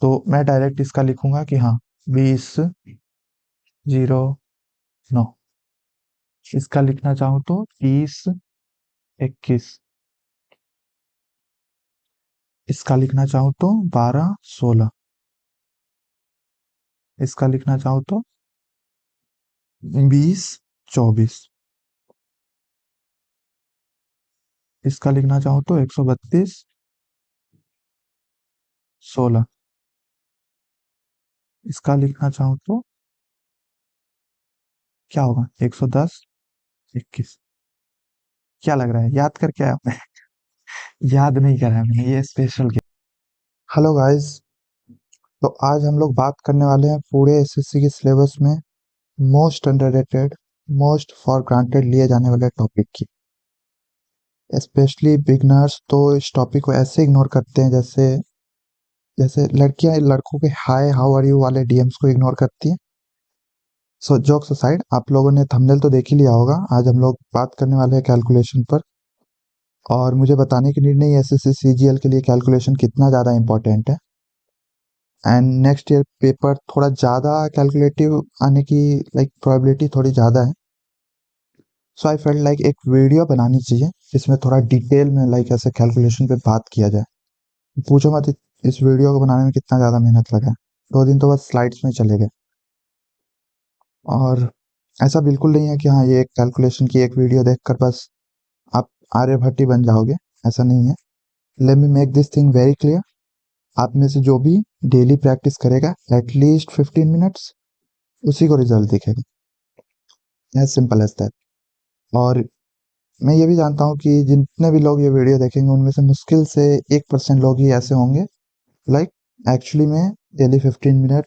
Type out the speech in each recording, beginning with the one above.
तो मैं डायरेक्ट इसका लिखूंगा कि हाँ 2009। इसका लिखना चाहूँ तो 3021। इसका लिखना चाहूँ तो 1216। इसका लिखना चाहूँ तो 2024। इसका लिखना चाहूँ तो 132 16। इसका लिखना चाहूँ तो क्या होगा 110 21। क्या लग रहा है याद करके आया मैं? याद नहीं करा है मैंने, ये स्पेशल गेम। हेलो गाइस, तो आज हम लोग बात करने वाले हैं पूरे एसएससी के सिलेबस में most underrated, most for granted लिए जाने वाले टॉपिक की। स्पेशली बिगनर्स तो इस टॉपिक को ऐसे इग्नोर करते हैं जैसे जैसे लड़कियां लड़कों के हाय हाउ आर यू वाले डीएम्स को इग्नोर करती हैं। सो जोक्स असाइड, आप लोगों ने थंबनेल तो देख ही लिया होगा। आज हम लोग बात करने वाले हैं कैलकुलेशन पर, और मुझे बताने की नीड नहीं एसएससी सीजीएल के लिए कैलकुलेशन कितना ज़्यादा इंपॉर्टेंट है। एंड नेक्स्ट ईयर पेपर थोड़ा ज़्यादा कैलकुलेटिव आने की प्रोबेबिलिटी थोड़ी ज़्यादा है। सो आई फेल्ट लाइक एक वीडियो बनानी चाहिए जिसमें थोड़ा डिटेल में ऐसे कैलकुलेशन पे बात किया जाए। पूछो मत इस वीडियो को बनाने में कितना ज़्यादा मेहनत लगा है। 2 दिन तो बस स्लाइड्स में चले गए। और ऐसा बिल्कुल नहीं है कि हाँ ये एक कैलकुलेशन की एक वीडियो देखकर बस आप आर्यभट्ट बन जाओगे, ऐसा नहीं है। Let me make this thing very clear. आप में से जो भी डेली प्रैक्टिस करेगा एटलीस्ट 15 मिनट्स, उसी को रिजल्ट दिखेगा। As simple as that. और मैं ये भी जानता हूँ कि जितने भी लोग ये वीडियो देखेंगे उनमें से मुश्किल से 1% लोग ही ऐसे होंगे लाइक एक्चुअली में डेली 15 मिनट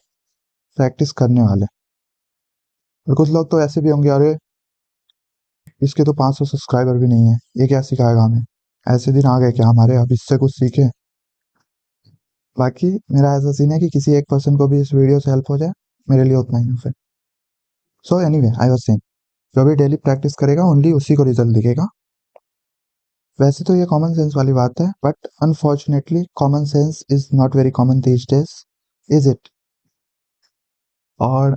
प्रैक्टिस करने वाले। और कुछ लोग तो ऐसे भी होंगे, अरे इसके तो 500 सब्सक्राइबर भी नहीं है, ये क्या सिखाएगा हमें। ऐसे दिन आ गए क्या हमारे, अब इससे कुछ सीखें। बाकी मेरा ऐसा सीन है कि किसी एक पर्सन को भी इस वीडियो से हेल्प हो जाए, मेरे लिए उतना ही है। So anyway I was saying, जो भी डेली प्रैक्टिस करेगा ओनली उसी को रिजल्ट दिखेगा। वैसे तो ये कॉमन सेंस वाली बात है, but unfortunately common sense is not very common these days, is it. और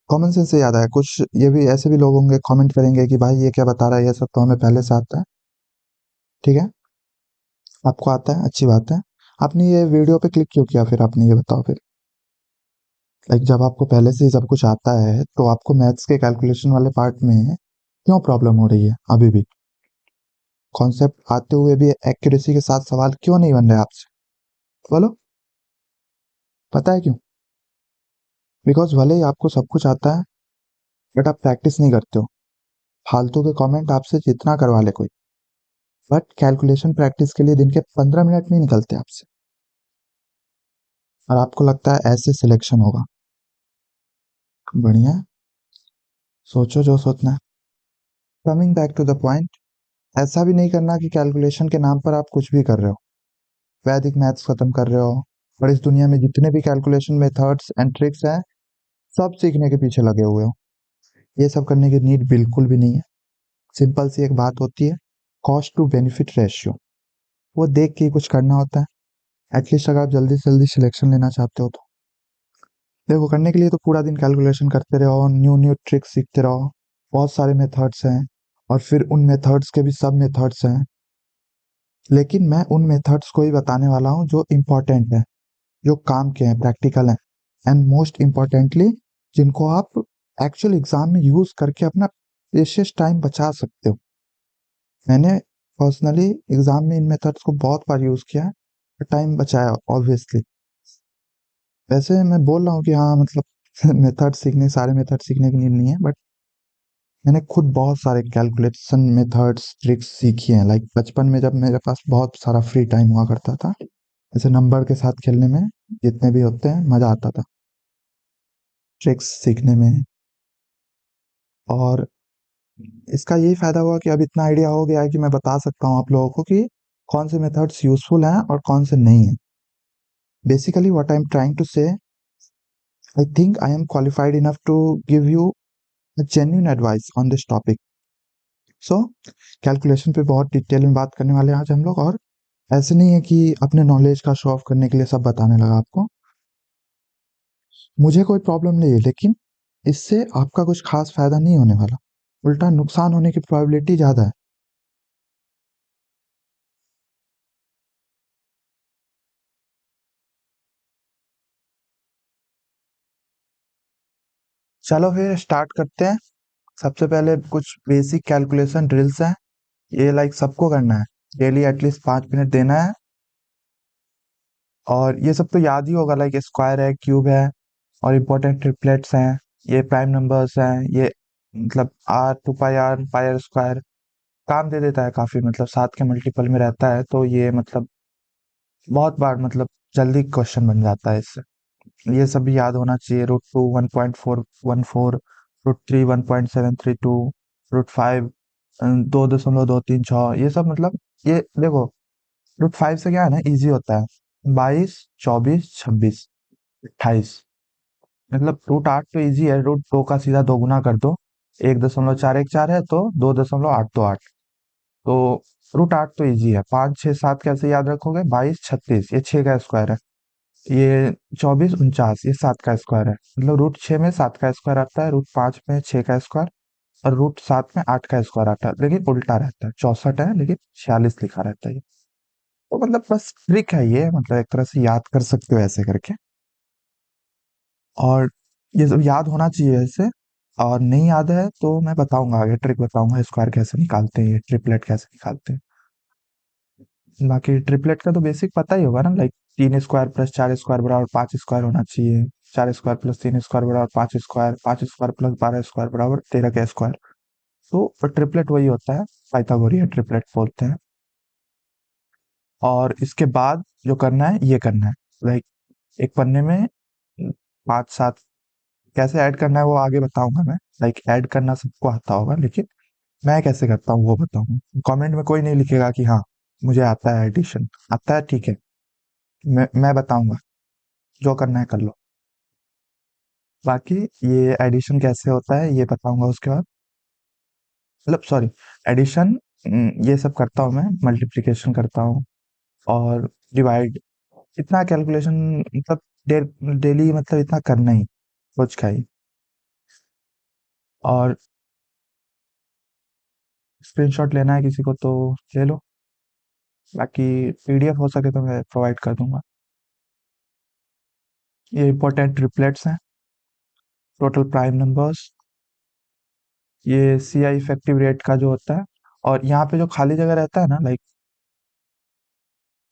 कॉमन सेंस से याद आया, कुछ ये भी ऐसे भी लोग होंगे कमेंट करेंगे कि भाई ये क्या बता रहा है, ये सब तो हमें पहले से आता है। ठीक है, आपको आता है, अच्छी बात है। आपने ये वीडियो पे क्लिक क्यों किया फिर, आपने ये बताओ फिर। जब आपको पहले से ही सब कुछ आता है तो आपको मैथ्स के कैलकुलेशन वाले पार्ट में क्यों प्रॉब्लम हो रही है अभी भी। कॉन्सेप्ट आते हुए भी एक्यूरेसी के साथ सवाल क्यों नहीं बन रहे आपसे, बोलो। पता है क्यों? बिकॉज भले ही आपको सब कुछ आता है बट आप प्रैक्टिस नहीं करते हो। फालतू के कमेंट आपसे जितना करवा ले कोई, बट कैलकुलेशन प्रैक्टिस के लिए दिन के 15 मिनट नहीं निकलते आपसे, और आपको लगता है ऐसे सिलेक्शन होगा। बढ़िया, सोचो जो सोचना है। Coming back to the point, ऐसा भी नहीं करना कि कैलकुलेशन के नाम पर आप कुछ भी कर रहे हो, वैदिक मैथ्स खत्म कर रहे हो, और इस दुनिया में जितने भी कैलकुलेशन मेथड्स एंड ट्रिक्स हैं सब सीखने के पीछे लगे हुए हो। ये सब करने की नीड बिल्कुल भी नहीं है। सिंपल सी एक बात होती है, कॉस्ट टू बेनिफिट रेशियो, वो देख के ही कुछ करना होता है। एटलीस्ट अगर आप जल्दी से जल्दी सिलेक्शन लेना चाहते हो तो देखो, करने के लिए तो पूरा दिन कैलकुलेशन करते रहो, न्यू न्यू ट्रिक्स सीखते रहो। बहुत सारे मेथड्स हैं, और फिर उन मेथड्स के भी सब मेथड्स हैं। लेकिन मैं उन मेथड्स को ही बताने वाला हूँ जो इम्पोर्टेंट है, जो काम के हैं, प्रैक्टिकल हैं, एंड मोस्ट इम्पॉर्टेंटली जिनको आप एक्चुअल एग्जाम में यूज करके अपना प्रेशियस टाइम बचा सकते हो। मैंने पर्सनली एग्जाम में इन मेथड्स को बहुत बार यूज किया है, टाइम बचाया ऑब्वियसली। वैसे मैं बोल रहा हूँ कि हाँ मतलब मेथड सीखने, सारे मेथड सीखने की नीड नहीं है, बट मैंने खुद बहुत सारे कैलकुलेशन मेथड्स ट्रिक्स सीखी हैं। बचपन में जब मेरे पास बहुत सारा फ्री टाइम हुआ करता था, ऐसे नंबर के साथ खेलने में जितने भी होते हैं मजा आता था ट्रिक्स सीखने में। और इसका यही फायदा हुआ कि अब इतना आइडिया हो गया है कि मैं बता सकता हूँ आप लोगों को कि कौन से मेथड्स यूजफुल हैं और कौन से नहीं है। Basically what I am trying to say, I think I am qualified enough to give you genuine advice on this topic. So calculation पे बहुत डिटेल में बात करने वाले हैं आज हम लोग। और ऐसे नहीं है कि अपने नॉलेज का शो ऑफ करने के लिए सब बताने लगा आपको। मुझे कोई प्रॉब्लम नहीं है, लेकिन इससे आपका कुछ खास फायदा नहीं होने वाला, उल्टा नुकसान होने की प्रोबेबिलिटी ज्यादा है। चलो फिर स्टार्ट करते हैं। सबसे पहले कुछ बेसिक कैलकुलेशन ड्रिल्स हैं, ये लाइक सबको करना है। डेली एटलीस्ट 5 मिनट देना है। और ये सब तो याद ही होगा, लाइक स्क्वायर है, क्यूब है, और इम्पोर्टेंट ट्रिपलेट्स हैं, ये प्राइम नंबर्स हैं, ये मतलब r two pi r pi r square काम दे देता है काफी, मतलब 7 के मल्टीपल में रहता है, तो ये मतलब बहुत बार मतलब जल्दी क्वेश्चन बन जाता है इससे। ये सब भी याद होना चाहिए। रूट 2 1.414, रूट 3 1.732, रूट 5 2.236, ये सब मतलब ये देखो, रूट 5 से क्या है ना, इजी होता है। 22 24 26 28, मतलब रूट 8 तो इजी है, रूट 2 का सीधा दोगुना कर दो, 1.414 है तो 2.828, तो रूट 8 तो इजी है। 5 6 7 कैसे याद रखोगे, 22 36 ये 6 का स्क्वायर है, ये 24 49 ये 7 का स्क्वायर है, मतलब रूट 6 में 7 का स्क्वायर आता है, रूट 5 में 6 का स्क्वायर, और रूट 7 में 8 का स्क्वायर आता है, लेकिन उल्टा रहता है, 64 है लेकिन 46 लिखा रहता है ये। तो मतलब बस ट्रिक है ये, मतलब एक तरह से याद कर सकते हो ऐसे करके। और ये सब याद होना चाहिए ऐसे। और नहीं याद है तो मैं बताऊंगा आगे, ट्रिक बताऊंगा, स्क्वायर कैसे निकालते हैं, ये ट्रिपलेट कैसे निकालते हैं। बाकी ट्रिपलेट का तो बेसिक पता ही होगा ना, लाइक 3 स्क्वायर प्लस 4 स्क्वायर बराबर 5 स्क्वायर होना चाहिए, 4 स्क्वायर प्लस 3 स्क्वायर बराबर 5 स्क्वायर, 5 स्क्वायर प्लस 12 स्क्वायर बराबर 13 का स्क्वायर। तो ट्रिपलेट वही होता है, पाइथागोरियन ट्रिपलेट बोलते हैं। और इसके बाद जो करना है ये करना है, लाइक एक पन्ने में 5 7 कैसे ऐड करना है वो आगे बताऊंगा मैं। लाइक ऐड करना सबको आता होगा, लेकिन मैं कैसे करता हूँ वो बताऊंगा। कमेंट में कोई नहीं लिखेगा कि हाँ मुझे आता है एडिशन, आता है ठीक है, मैं बताऊंगा, जो करना है कर लो। बाकी ये एडिशन कैसे होता है ये बताऊंगा उसके बाद, मतलब सॉरी, एडिशन ये सब करता हूँ मैं, मल्टीप्लिकेशन करता हूँ, और डिवाइड, इतना कैलकुलेशन मतलब डे, डेली मतलब इतना करना ही रोज का ही। और स्क्रीनशॉट लेना है किसी को तो ले लो, बाकी पीडीएफ हो सके तो मैं प्रोवाइड कर दूंगा। ये इंपॉर्टेंट ट्रिपलेट्स हैं, टोटल प्राइम नंबर्स, ये सी आई इफेक्टिव रेट का जो होता है। और यहाँ पे जो खाली जगह रहता है ना, लाइक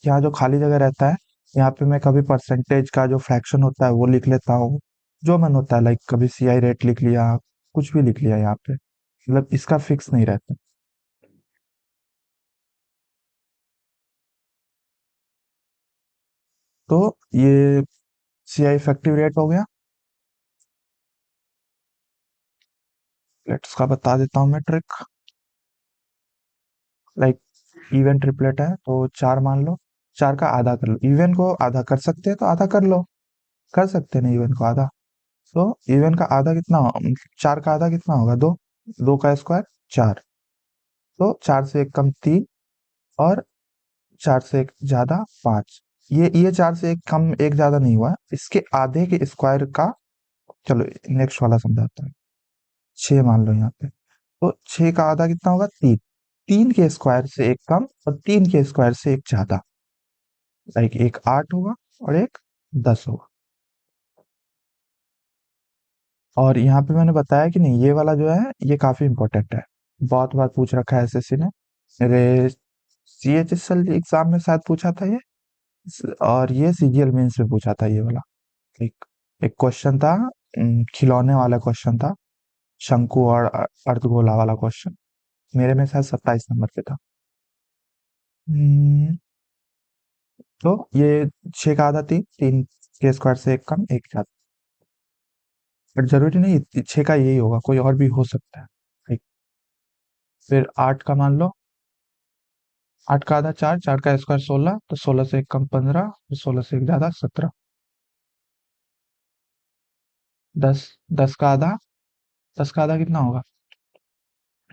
यहाँ जो खाली जगह रहता है, यहाँ पे मैं कभी परसेंटेज का जो फ्रैक्शन होता है वो लिख लेता हूँ, जो मन होता है, लाइक कभी सी आई रेट लिख लिया, कुछ भी लिख लिया यहाँ पे, मतलब इसका फिक्स नहीं रहता। तो ये सी आई इफेक्टिव रेट हो गया। लेट्स का बता देता हूँ मैं ट्रिक। लाइक इवन ट्रिपलेट है तो 4 मान लो, 4 का आधा कर लो, इवन को आधा कर सकते हैं तो आधा कर लो, कर सकते हैं ना इवन को आधा। तो इवन का आधा कितना 4 का आधा कितना होगा, 2, 2 का स्क्वायर 4, तो 4 से 1 कम 3, और 4 से 1 ज्यादा 5। ये 4 से 1 कम 1 ज्यादा नहीं हुआ, इसके आधे के स्क्वायर का, चलो नेक्स्ट वाला समझाता हूँ। 6 मान लो यहाँ पे, तो 6 का आधा कितना होगा, 3, 3 के स्क्वायर से 1 कम और 3 के स्क्वायर से 1 ज्यादा, लाइक एक 8 होगा और एक 10 होगा। और यहाँ पे मैंने बताया कि नहीं, ये वाला जो है ये काफी इंपॉर्टेंट है, बहुत बार पूछ रखा है एसएससी ने, मेरे सीएचएसएल एग्जाम में शायद पूछा था ये, और ये सीजीएल मेंस में पूछा था ये वाला। एक एक क्वेश्चन था, खिलौने वाला क्वेश्चन था, शंकु और अर्धगोला वाला क्वेश्चन, मेरे में शायद 27 नंबर पे था। हम्म, तो ये 6 का आधा 3, 3 के स्क्वायर से 1 कम 1 ज्यादा, बट जरूरी नहीं 6 का यही होगा, कोई और भी हो सकता है। ठीक। फिर 8 का मान लो, 8 का आधा 4, 4 का स्क्वायर 16, तो 16 से 1 कम 15, फिर 16 से 1 ज्यादा 17, 10, 10 का आधा, 10 का आधा कितना होगा,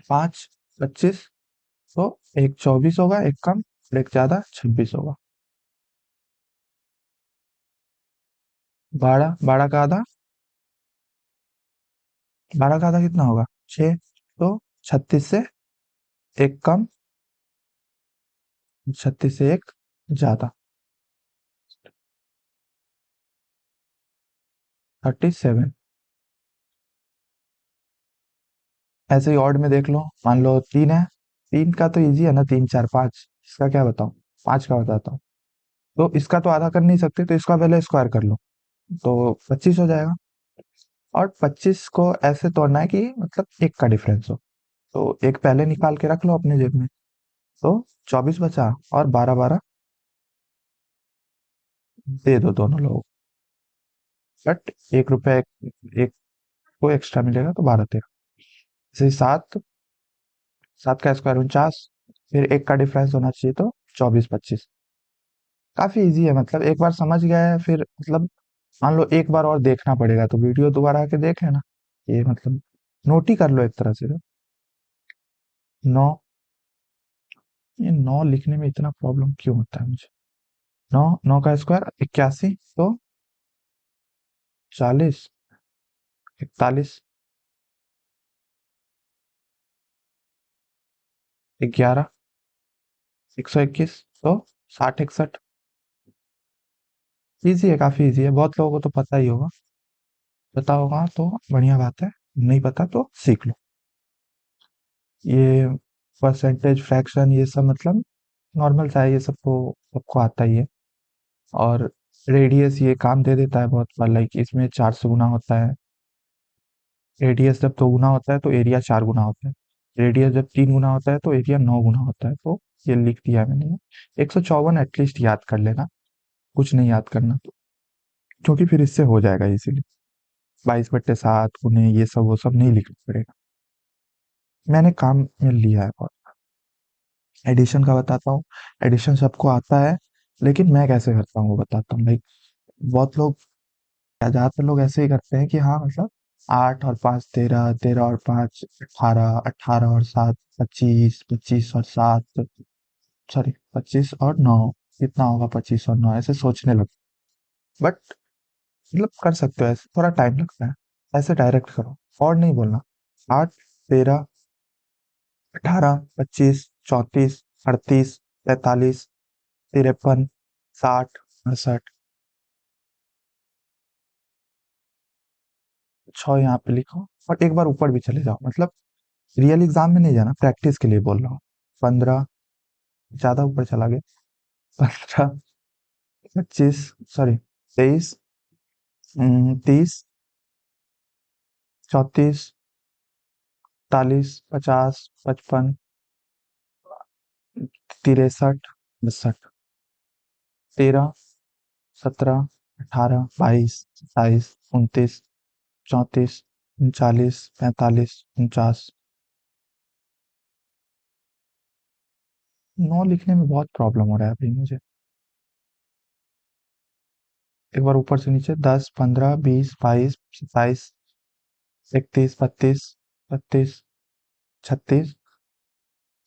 5, 25, तो एक 24 होगा, एक कम और एक ज्यादा 26 होगा। बारह, बारह का आधा, बारह का आधा कितना होगा? छः। तो छत्तीस से एक कम, छत्तीस से एक ज्यादा, 37। ऐसे ही ऑड में देख लो, मान लो तीन है, तीन का तो इजी है ना, तीन चार पाँच, इसका क्या बताऊं? पाँच का बताता हूँ। तो इसका तो आधा कर नहीं सकते, तो इसका पहले स्क्वायर कर लो, तो 25 हो जाएगा। और 25 को ऐसे तोड़ना है कि मतलब एक का डिफरेंस हो, तो एक पहले निकाल के रख लो अपने जेब में। तो 24 बचा, और 12 12 दे दो दोनों लोग, बट 1 रुपया एक को एक्स्ट्रा मिलेगा, तो 12 13। जैसे सात, सात का स्क्वायर 49, फिर एक का डिफरेंस होना चाहिए, तो 24 25। काफी इजी है, मतलब एक बार समझ गया है, फिर मतलब मान लो एक बार और देखना पड़ेगा, तो वीडियो दोबारा आके देख लेना। ये मतलब नोट ही कर लो एक तरह से तो। नौ, ये नौ लिखने में इतना प्रॉब्लम क्यों होता है मुझे? नौ, नौ का स्क्वायर 81, तो 40, 41, 11, 121, तो 60 61। इजी है, काफी इजी है, बहुत लोगों को तो पता ही होगा। पता होगा तो बढ़िया बात है, नहीं पता तो सीख लो। ये परसेंटेज, फ्रैक्शन, ये सब मतलब नॉर्मल सा है, ये सबको सबको आता ही है। और रेडियस ये काम दे देता है बहुत बार, लाइक इसमें 4 से गुना होता है। रेडियस जब 2 गुना होता है तो एरिया 4 गुना होता है। रेडियस जब 3 गुना होता है तो एरिया 9 गुना होता है। तो ये लिख दिया मैंने। 154 एटलीस्ट याद कर लेना, कुछ नहीं याद करना तो, क्योंकि फिर इससे हो जाएगा इसीलिए। 22/7 गुने ये सब वो सब नहीं लिखना पड़ेगा। मैंने काम में लिया है बहुत। एडिशन का बताता हूँ। एडिशन सबको आता है, लेकिन मैं कैसे करता हूँ वो बताता हूँ। लाइक बहुत लोग, या ज्यादातर लोग ऐसे ही करते हैं कि हाँ मतलब 8 और 5 13, 13 और 5 18, 18 और 7 25, 25 और 7, सॉरी 25 और 9, कितना होगा 25 और 9, ऐसे सोचने लगते। बट मतलब कर सकते हो ऐसे, थोड़ा टाइम लगता है। ऐसे डायरेक्ट करो, और नहीं बोलना। 8 13 25 34 35 53 60 यहाँ पे लिखो, और एक बार ऊपर भी चले जाओ, मतलब रियल एग्जाम में नहीं जाना, प्रैक्टिस के लिए बोल रहा हूँ। 15, ज्यादा ऊपर चला गया। 15, 25, सॉरी 23, 30, 34, 41, 50, 55, 63, 62, 13, 17, 18, 22, 27, 29, 34, 39, 45, 49। नौ लिखने में बहुत प्रॉब्लम हो रहा है अभी मुझे। एक बार ऊपर से नीचे, 10 15 20 22 27, 31 32, 32, 36,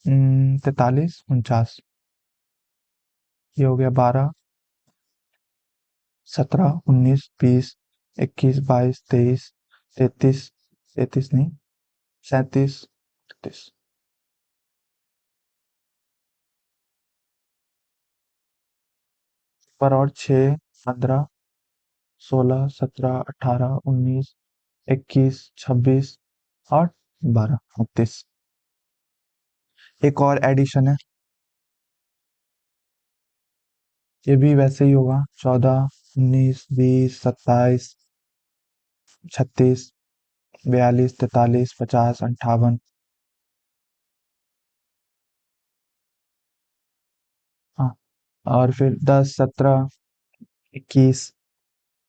43, 49। ये हो गया 12, 17, 19, 20, 21, 22, 23, 33, 33 नहीं, 37, 38। पर और 6, 15, 16, 17, 18, 19, 21, 26 और 12, 29। एक और एडिशन है, ये भी वैसे ही होगा। 14, 19, 20, 27, 36, 42, 43, 50, 58। हाँ, और फिर 10, 17, 21,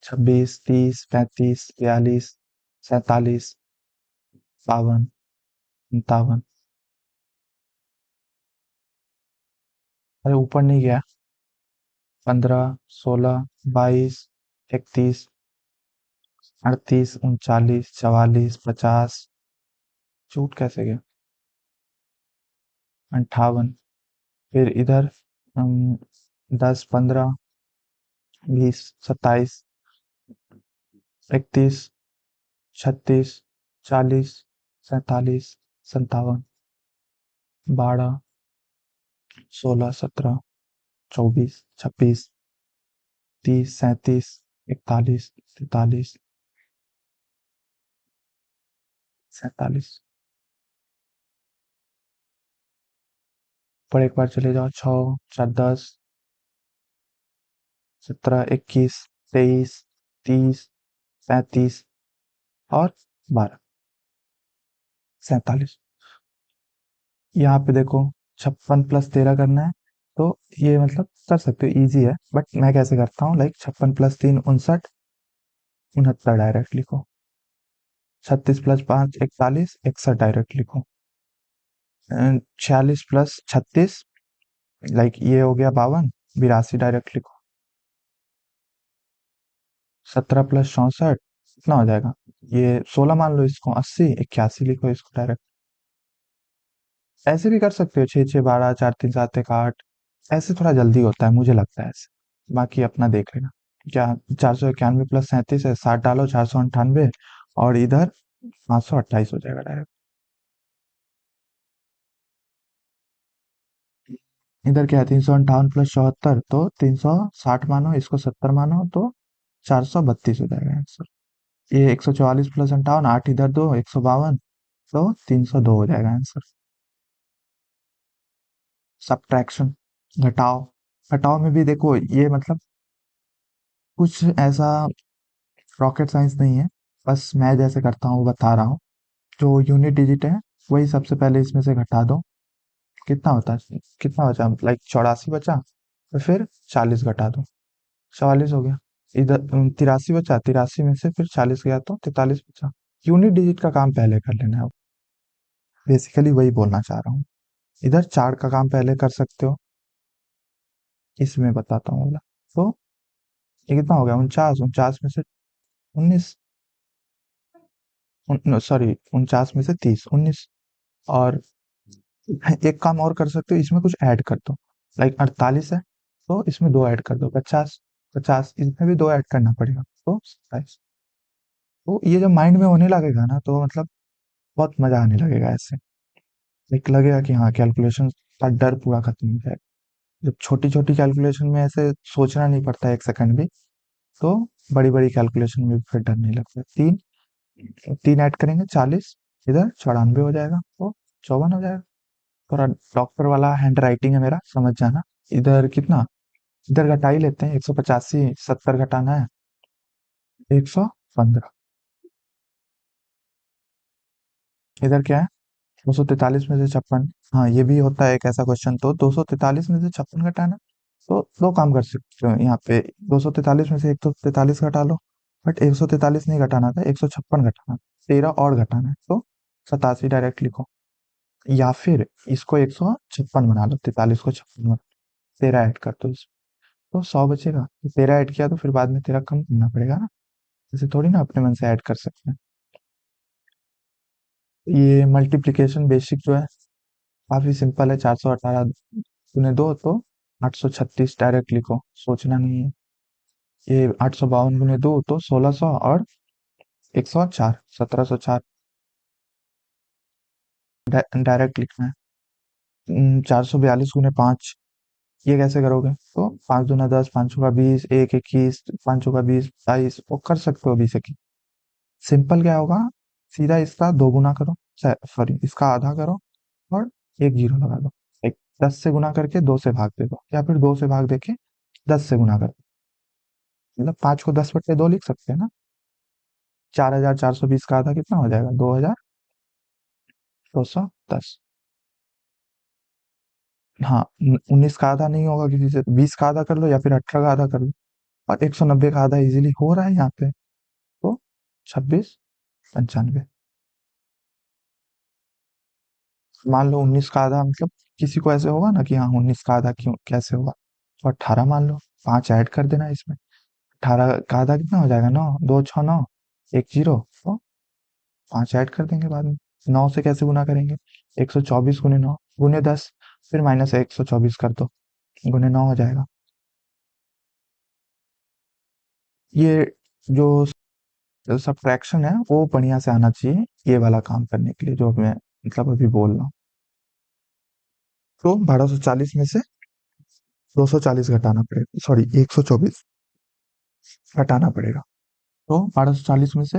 26, 30, 35, 42, 47, 52, 57। अरे ऊपर नहीं गया। 15, 16, 22, 31, 38, 39, 44, 50। छूट कैसे गया? 58। फिर इधर 10, 15, 20, 27, 31, 36, 40, 47, 57, 12, 16, 17, 24, 26, 30, 37, 41, 43, 47 पर एक बार चले जाओ। 6, 4, 10, 17, 21, 23, 30, 35 और 12, 47। यहाँ पे देखो 56 + 13 करना है, तो ये मतलब कर सकते हो, इजी है। बट मैं कैसे करता हूँ, लाइक 56 + 3 59, 69 डायरेक्ट लिखो। 36 + 5 41, 61 डायरेक्ट लिखो। 46 + 36, लाइक ये हो गया 52, 82 डायरेक्ट लिखो। 17 + 64 कितना हो जाएगा, ये 16 मान लो इसको, 80, 81 लिखो इसको डायरेक्ट। ऐसे भी कर सकते हो, 6 6 12, 4 3 7 1 8, ऐसे थोड़ा जल्दी होता है मुझे लगता है ऐसे। बाकी अपना देख लेना। क्या 491 + 37 है, 60 डालो, 498, और इधर 528 हो जाएगा डायरेक्ट। इधर क्या है, 358 + 74, तो 360 मानो, इसको 70 मानो, तो 432 हो जाएगा आंसर। ये 144 + 58, 8 इधर दो, 152, तो 302 हो जाएगा आंसर। सब्ट्रैक्शन, घटाओ। घटाओ में भी देखो ये मतलब कुछ ऐसा रॉकेट साइंस नहीं है, बस मैं जैसे करता हूँ बता रहा हूँ। जो यूनिट डिजिट है वही सबसे पहले इसमें से घटा दो। कितना होता है, कितना बचा, लाइक 84 बचा, तो फिर 40 घटा दो, 44 हो गया। इधर 83 बचा, 83 में से फिर 40 गया तो 43 बचा। यूनिट डिजिट का काम पहले कर लेना है, बेसिकली वही बोलना चाह रहा हूँ। इधर 4 का काम पहले कर सकते हो, इसमें बताता हूँ वाला। तो ये कितना हो गया, 49, 49 में से 19, सॉरी 49 में से 30, 19। और एक काम और कर सकते हो, इसमें कुछ ऐड कर दो, लाइक 48 है, तो इसमें 2 ऐड कर दो, 50, 50 इसमें भी 2 ऐड करना पड़ेगा, तो 27। तो ये जब माइंड में होने लगेगा ना, तो मतलब बहुत मजा आने लगेगा ऐसे। एक लगेगा कि हाँ, कैलकुलेशन का डर पूरा खत्म हो जाएगा। जब छोटी छोटी कैलकुलेशन में ऐसे सोचना नहीं पड़ता एक सेकंड भी, तो बड़ी बड़ी कैलकुलेशन में भी फिर डर नहीं लगता। 3, 3 ऐड करेंगे 40, इधर 94 हो जाएगा, तो 54 हो जाएगा। थोड़ा डॉक्टर वाला हैंड राइटिंग है मेरा, समझ जाना। इधर कितना, इधर घटा ही लेते हैं, 185, 70 घटाना है, 115। इधर क्या है, 243 में से 56। हाँ, ये भी होता है एक ऐसा क्वेश्चन, तो 243 में से 56 घटाना। तो दो काम कर सकते हो यहाँ पे, 243 में से 143 घटा लो, बट 143 नहीं घटाना था, 156 घटाना था, 13 और घटाना है, तो 87 डायरेक्ट लिखो। या फिर इसको 156 बना लो, 43 को 56 में 13 ऐड कर दो इसमें, तो 100 बचेगा। तो 13 ऐड किया तो फिर बाद में 13 कम करना पड़ेगा ना, ऐसे थोड़ी ना अपने मन से ऐड कर सकते हैं। ये मल्टीप्लिकेशन बेसिक जो है काफी सिंपल है, 418 × 2 तो 836 डायरेक्ट लिखो, सोचना नहीं है। ये 852 × 2 तो 1600, और 104, 1704 डायरेक्ट लिखना है। 442 × 5, ये कैसे करोगे, तो 5 दूना 10, 5 का 20, 1 21, 5 का 20 22, वो कर सकते हो 20 21। सिंपल क्या होगा, सीधा इसका 2 गुना करो, सॉरी इसका आधा करो, और एक जीरो लगा दो। एक 10 से गुना करके 2 से भाग दे दो, या फिर 2 से भाग देके 10 से गुना कर दो। मतलब 5 को 10/2 लिख सकते हैं ना। 4420 का आधा कितना हो जाएगा, 2210। हाँ, 19 का आधा नहीं होगा किसी से, 20 का आधा कर लो, या फिर 18 का आधा कर लो, और 190 का आधा इजीली हो रहा है यहाँ पे, तो 2695। मान लो 19 का आधा, मतलब किसी को ऐसे होगा ना कि हाँ 19 का आधा क्यों कैसे होगा, तो 18 मान लो, 5 ऐड कर देना इसमें। 18 का आधा कितना हो जाएगा, 9, 2 6 9, एक जीरो, तो 5 ऐड कर देंगे बाद में। 9 से कैसे गुना करेंगे, 124 × 9 × 10, फिर माइनस 124 कर दो, ×9 हो जाएगा। ये जो जो सब्ट्रैक्शन है वो बढ़िया से आना चाहिए ये वाला काम करने के लिए जो मैं मतलब अभी बोल रहा हूँ। तो 1240 में से 240 घटाना पड़ेगा, सॉरी 124 घटाना पड़ेगा। तो 1240 में से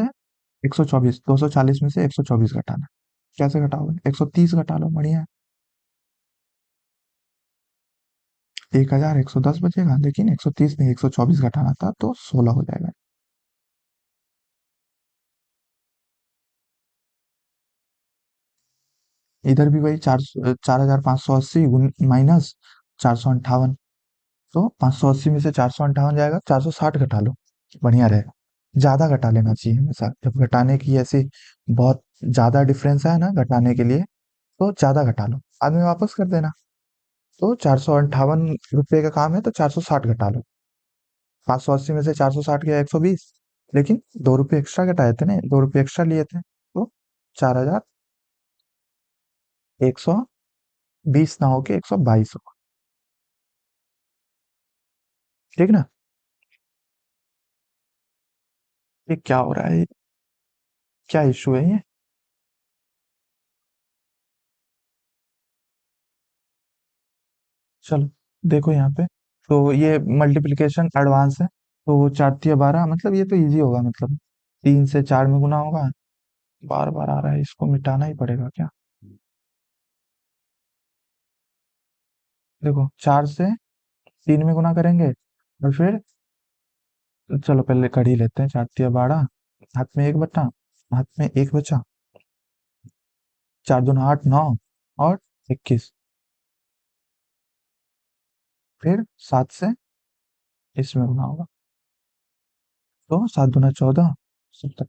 124, 240 में से 124 घटाना। कैसे घटाओगे? 130 घटा लो, बढ़िया है। 1110 बचेगा, लेकिन 130 में 124 घटाना था तो 16 हो जाएगा। इधर भी वही 4580 माइनस 458, तो 580 में से 458 जाएगा, 460 घटा लो, बढ़िया रहेगा। ज्यादा घटा लेना चाहिए हमेशा, जब घटाने की ऐसी बहुत ज्यादा डिफरेंस है ना घटाने के लिए, तो ज्यादा घटा लो, बाद में वापस कर देना। तो 458 रुपये का काम है तो 460 घटा लो। 580 में से 460 गया 120, लेकिन 2 रुपये एक्स्ट्रा घटाए थे ना, 2 रुपये एक्स्ट्रा लिए थे, तो 4120 ना होके 122 हो। ठीक ना? ये क्या हो रहा है? क्या इशू है ये? चलो देखो यहाँ पे, तो ये मल्टीप्लिकेशन एडवांस है, तो 4 तिया 12, मतलब ये तो इजी होगा, मतलब 3 से 4 में गुना होगा। बार बार आ रहा है, इसको मिटाना ही पड़ेगा क्या? देखो 4 से 3 में गुना करेंगे, और फिर चलो पहले कर ही लेते हैं। 4 तिया 12, हाथ में एक बटा, हाथ में एक बचा, 4 दूना 8, 9 और 21, फिर 7 से इसमें गुना होगा, तो 7 दूना 14, 70।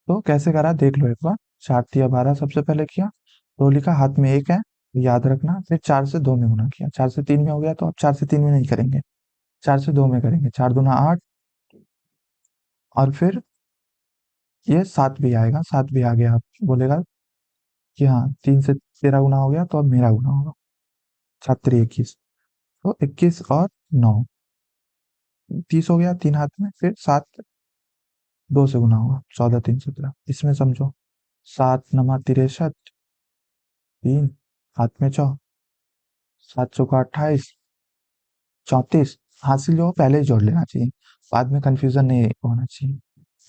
तो कैसे करा देख लो एक बार। 4 तिया 12 सबसे पहले किया, तो लिखा हाथ में एक है, याद रखना, फिर 4 से 2 में गुना किया, 4 से 3 में हो गया, तो अब 4 से 3 में नहीं करेंगे, 4 से 2 में करेंगे, 4 दूना 8, और फिर ये 7 भी आएगा, 7 भी आ गया, आप बोलेगा कि हाँ 3 से 13 गुना हो गया, तो अब मेरा गुना होगा, 7 तिरी 21, तो 21 और 9, 30 हो गया, 3 हाथ में, फिर 7 2 से गुना होगा, 14 3 17, इसमें समझो। 7 नमा 63, 3 हाथ में 7 चौका 28, 34, हासिल जो हो पहले ही जोड़ लेना चाहिए, बाद में कंफ्यूजन नहीं होना चाहिए,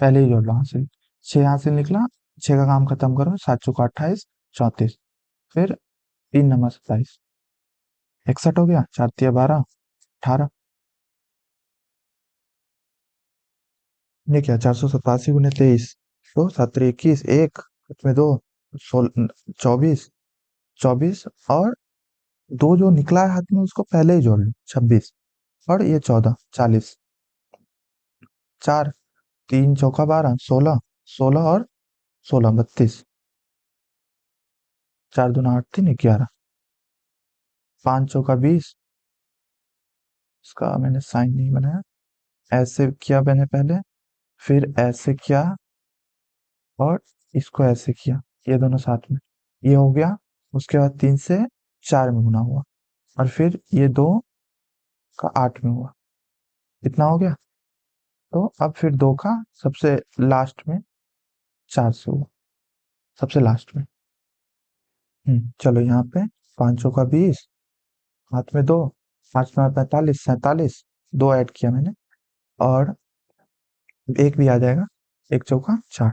पहले ही जोड़ लो हासिल। 6 हासिल निकला, 6 का काम खत्म करो, 7 चौका 28, 34, फिर 3 नमा 27, 61 हो गया, 4 तिया 12, 18। ये क्या, 487 गुने 23, तो 7 तिरी 21, एक हाथ में 2, 24, 24 और 2 जो निकला है हाथ में उसको पहले ही जोड़ लो, 26, और ये 14, 40, 4, 3 चौका 12, 16, 16 और 16, 32, 4 दूना 8 3 11, 5 चौका 20, इसका मैंने साइन नहीं बनाया, ऐसे किया मैंने पहले, फिर ऐसे किया, और इसको ऐसे किया, ये दोनों साथ में, ये हो गया। उसके बाद 3 से 4 में गुना हुआ, और फिर ये 2 का 8 में हुआ, इतना हो गया। तो अब फिर 2 का सबसे लास्ट में 4 से हुआ, सबसे लास्ट में। चलो यहाँ पे 5 चौका 20, हाथ में 2, 5 में 45, 47, 2 ऐड किया मैंने, और एक भी आ जाएगा, 1 चौका 4,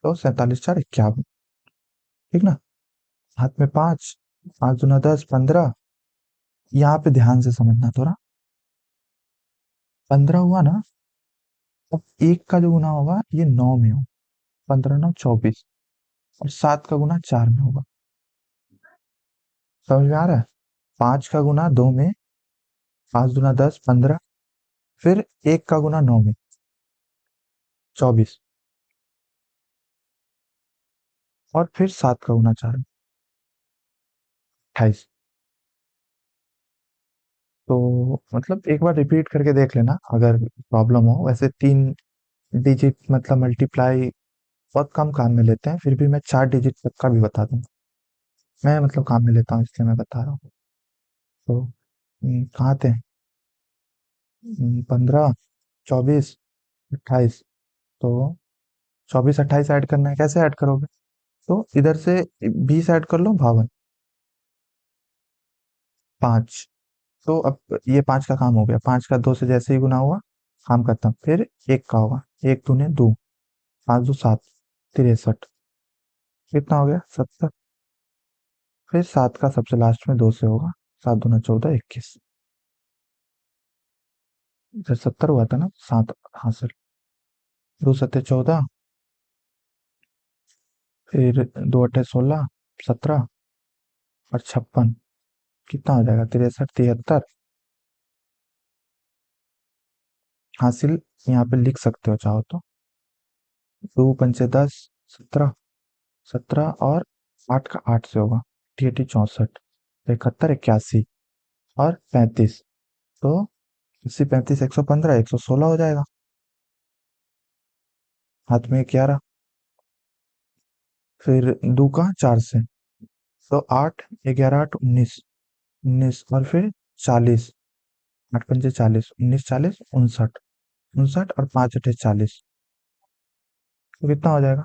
तो 47 4 51, ठीक ना? हाथ में 5, 5 दूना 10 15, यहाँ पे ध्यान से समझना थोड़ा, 15 हुआ ना, अब एक का जो गुना होगा ये 9 में हो, 15 9 24, और 7 का गुना 4 में होगा, समझ में आ रहा है? 5 का गुना 2 में, 5 दूना 10 15, फिर एक का गुना 9 में, 24, और फिर 7 का गुना 4 में, 28। तो मतलब एक बार रिपीट करके देख लेना अगर प्रॉब्लम हो, वैसे 3 डिजिट मतलब मल्टीप्लाई बहुत कम काम में लेते हैं, फिर भी मैं 4 डिजिट तक का भी बता दूंगा, मैं मतलब काम में लेता हूँ इसलिए मैं बता रहा हूँ। तो कहाँ थे? 15, 24, 28, तो 24 28 ऐड करना है, कैसे ऐड करोगे? तो इधर से 20 ऐड कर लो, 52। 5। तो अब ये 5 का काम हो गया, 5 का 2 से जैसे ही गुना हुआ, काम खत्म। फिर 1 का होगा, 1 दूने 2, 5 2 7, 63। कितना हो गया? 70। फिर 7 का सबसे लास्ट में 2 से होगा, 7 दूना 14, 21। इधर 70 हुआ था ना, 7 हासिल। 2 सत्ते 14, फिर 2 अट्ठे 16, 17 और 56। कितना हो जाएगा? 63 73 हासिल। यहाँ पे लिख सकते हो चाहो तो। 2 पंचे 10, 17, 17 और 8 का 8 से होगा, 64 71 81 और 35। तो 80 35 115 116 हो जाएगा। हाथ में 11, फिर 2 का 4 से, तो 8 11 8 19, 19 और फिर 40, 8 पंचे 40, 19 40 59, 59 और 5 अठे 40। तो कितना हो जाएगा?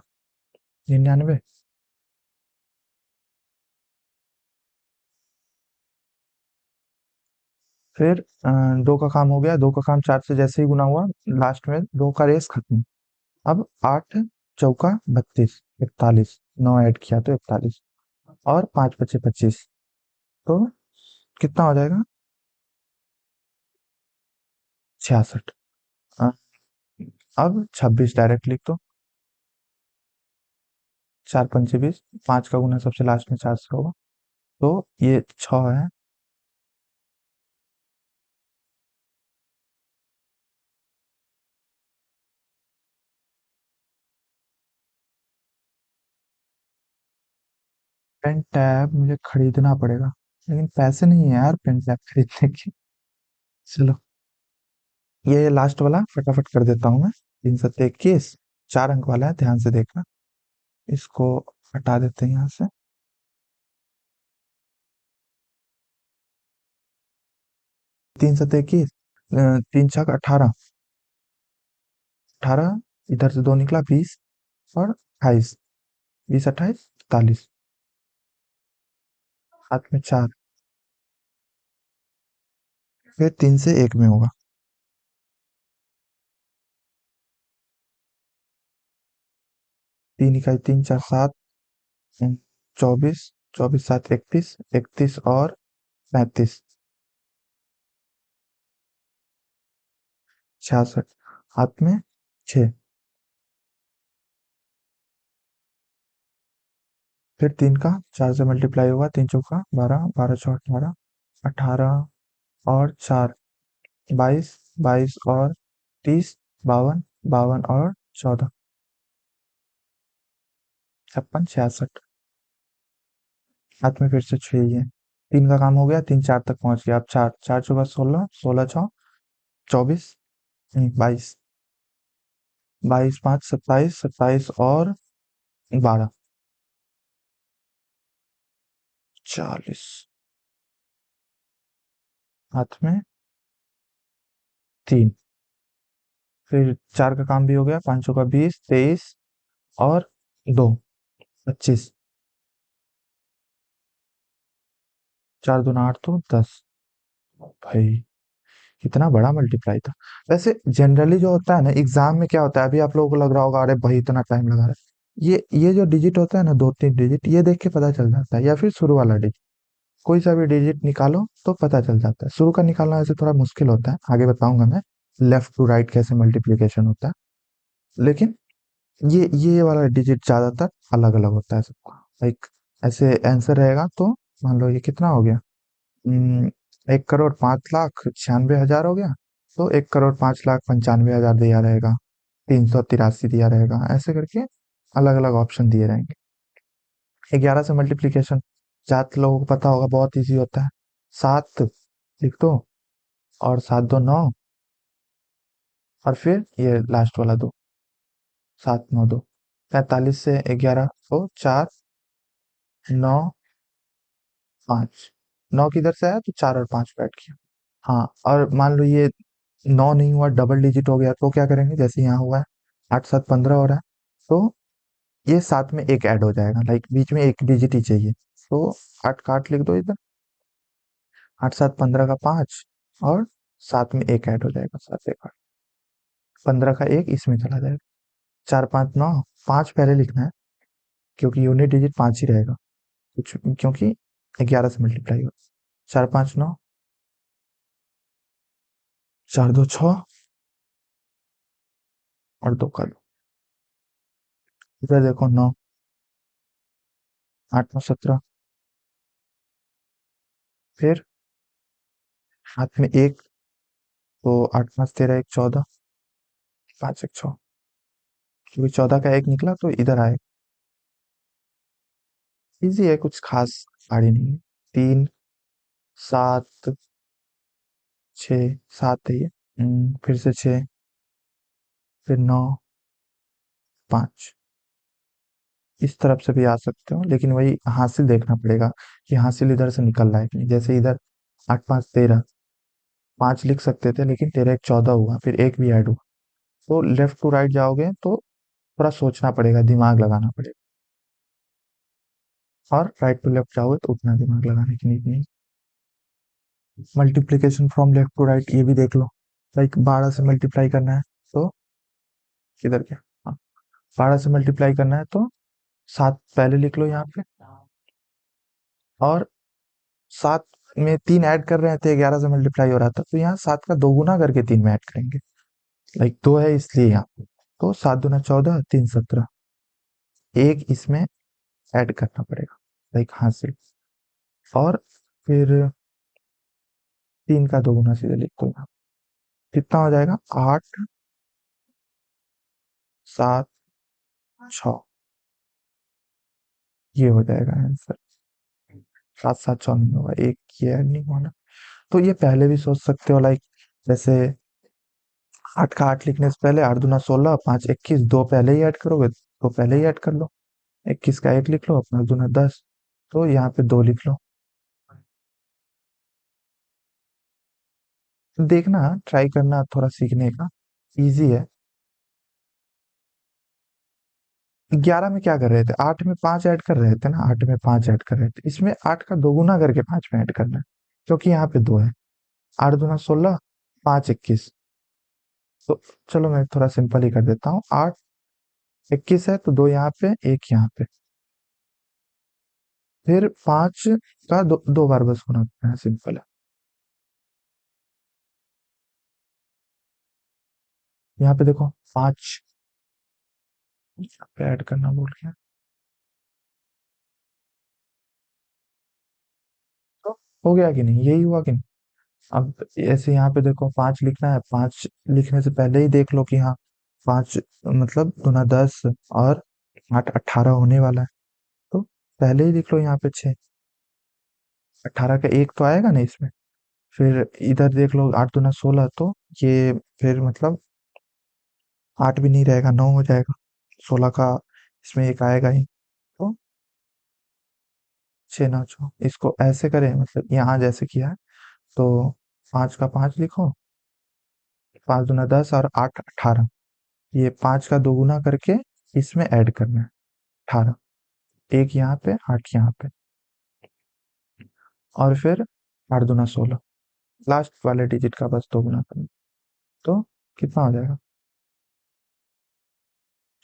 99। फिर 2 का काम हो गया, 2 का काम 4 से जैसे ही गुना हुआ, लास्ट में 2 का रेस खत्म। अब 8 चौका 32, 41, 9 ऐड किया तो 41 और 5 पचे 25। तो कितना हो जाएगा? 66। अब 26 डायरेक्ट लिख दो। 4 पंचे 20, 5 का गुना सबसे लास्ट में 4 से होगा, तो ये 6 है। पेन टैब मुझे खरीदना पड़ेगा, लेकिन पैसे नहीं है यार पेन टैब खरीदने के। चलो, ये लास्ट वाला फटाफट कर देता हूँ मैं। 3 7 21, 4 अंक वाला है, ध्यान से देखना। इसको हटा देते हैं यहाँ से। 3 7 21, 3 6 18, 18, इधर से 2 निकला 20 और 28, 20 28 43। हाथ में 4, फिर 3 से 1 में होगा। 3 1 3 4 7, 24, 24 7 31, 31 और 35, 66। हाथ में 6, फिर 3 का 4 से मल्टीप्लाई होगा, 3 चौका 12, 12 चौ 18, 18 और 4 22, 22 और 30, 52, 52 और 14, 56 66। हाथ में फिर से 6 ही है। 3 का काम हो गया, 3 4 तक पहुंच गया। अब 4 4 चौका 16, 16 छौ 24, 22, 22 5 27, 27 और 12, 40। हाथ में 3, फिर 4 का काम भी हो गया, 5 का 20, 23 और 2, 25, 4 दूना 8 तो 10। भाई, कितना बड़ा मल्टीप्लाई था। वैसे जनरली जो होता है ना एग्जाम में, क्या होता है, अभी आप लोगों को लग रहा होगा अरे भाई इतना टाइम लगा रहा है, ये जो डिजिट होता है ना, 2 3 डिजिट, ये देख के पता चल जाता है, या फिर शुरू वाला डिजिट, कोई सा भी डिजिट निकालो तो पता चल जाता है। शुरू का निकालना वैसे थोड़ा मुश्किल होता है, आगे बताऊंगा मैं लेफ्ट टू राइट कैसे मल्टीप्लीकेशन होता है, लेकिन ये वाला डिजिट ज्यादातर अलग अलग होता है सबका। एक ऐसे आंसर रहेगा, तो मान लो ये कितना हो गया, 1 करोड़ 5 लाख 96 हजार हो गया, तो 1 करोड़ 5 लाख 95 हजार दिया रहेगा, 383 दिया रहेगा, ऐसे करके अलग अलग ऑप्शन दिए रहेंगे। 11 से मल्टीप्लीकेशन ज्यादा लोगों को पता होगा, बहुत इजी होता है। 7 लिख दो, और 7 2 9, और फिर ये लास्ट वाला 2, 7 9 2, 45 से 11 तो 4 9 5, 9 किधर से आया, तो 4 और 5 बैठ गया। हाँ, और मान लो ये 9 नहीं हुआ, डबल डिजिट हो गया, तो क्या करेंगे, जैसे यहाँ हुआ है, 8 7 15 हो रहा है, तो ये साथ में एक ऐड हो जाएगा, लाइक बीच में एक डिजिट ही चाहिए, तो 8 का 8 लिख दो इधर। 8 7 15 का 5, और साथ में एक ऐड हो जाएगा, 7 1 8। 15 का 1 इसमें चला जाएगा। 4 5 9, 5 पहले लिखना है क्योंकि यूनिट डिजिट 5 ही रहेगा, कुछ क्योंकि 11 से मल्टीप्लाई हो। 4 5 9, 4 2 6, और 2 का 2। इधर देखो 9, 8 9 17, फिर हाथ में एक, तो 8 5 13 1 14, 5 1 6, क्योंकि 14 का 1 निकला तो इधर आए। इजी है, कुछ खास पहाड़ी नहीं है। 3 7 6, 7 है ये। फिर से 6, फिर 9 5। इस तरफ से भी आ सकते हो, लेकिन वही हासिल देखना पड़ेगा कि हासिल इधर से निकल रहा है कि नहीं। जैसे इधर 8 5 13, 5 लिख सकते थे, लेकिन 13 1 14 हुआ, फिर एक भी ऐड हुआ। तो लेफ्ट टू राइट जाओगे तो थोड़ा सोचना पड़ेगा, दिमाग लगाना पड़ेगा। और राइट टू लेफ्ट जाओगे तो उतना दिमाग लगाने की नीड नहीं। Multiplication from left to right ये भी देख लो। लाइक 12 से मल्टीप्लाई करना है, तो किधर क्या, हाँ, 12 से मल्टीप्लाई करना है तो 7 पहले लिख लो यहाँ पे, और 7 में 3 ऐड कर रहे थे, 11 से मल्टीप्लाई हो रहा था, तो यहाँ 7 का 2 गुना करके 3 में ऐड करेंगे। लाइक 2 है इसलिए यहाँ पे, तो 7 दूना 14, 3 17, एक इसमें ऐड करना पड़ेगा, लाइक हासिल। और फिर 3 का 2 गुना सीधे लिख दो यहाँ। कितना हो जाएगा, 8 7 6, ये हो जाएगा आंसर। 7 7 6 नहीं होगा, एक ये ऐड नहीं होना। तो ये पहले भी सोच सकते हो, लाइक जैसे 8 का 8 लिखने से पहले 8 दूना 16, 5 21, 2 पहले ही ऐड करोगे तो पहले ही ऐड कर लो। 21 का 1 लिख लो, 5 दूना 10, तो यहाँ पे 2 लिख लो। देखना, ट्राई करना, थोड़ा सीखने का, इजी है। 11 में क्या कर रहे थे, 8 में 5 ऐड कर रहे थे ना, 8 में 5 ऐड कर रहे थे, इसमें 8 का 2 गुना करके 5 में ऐड करना है, क्योंकि यहाँ पे 2 है। 8 दूना 16, 5 21, तो चलो मैं थोड़ा सिंपल ही कर देता हूँ। 8 21 है, तो 2 यहाँ पे, 1 यहाँ पे, फिर 5 का दो बार बस गुना करना है, सिंपल है। यहाँ पे देखो 5, यहाँ पे ऐड करना भूल गया, तो हो गया कि नहीं, यही हुआ कि नहीं। अब ऐसे यहाँ पे देखो 5 लिखना है, 5 लिखने से पहले ही देख लो कि हाँ 5 मतलब दूना 10, और 8 18 होने वाला है, तो पहले ही लिख लो यहाँ पे 6। 18 का 1 तो आएगा ना इसमें, फिर इधर देख लो 8 दूना 16, तो ये फिर मतलब 8 भी नहीं रहेगा, 9 हो जाएगा। 16 का इसमें एक आएगा ही, तो 6 9 6, इसको ऐसे करें, मतलब यहाँ जैसे किया है, तो 5 का 5 लिखो, 5 दूना 10, और 8 18, ये 5 का 2 गुना करके इसमें ऐड करना है, 18, एक यहाँ पे, 8 यहाँ पे, और फिर 8 दूना 16, लास्ट वाले डिजिट का बस 2 गुना करना, तो कितना हो जाएगा,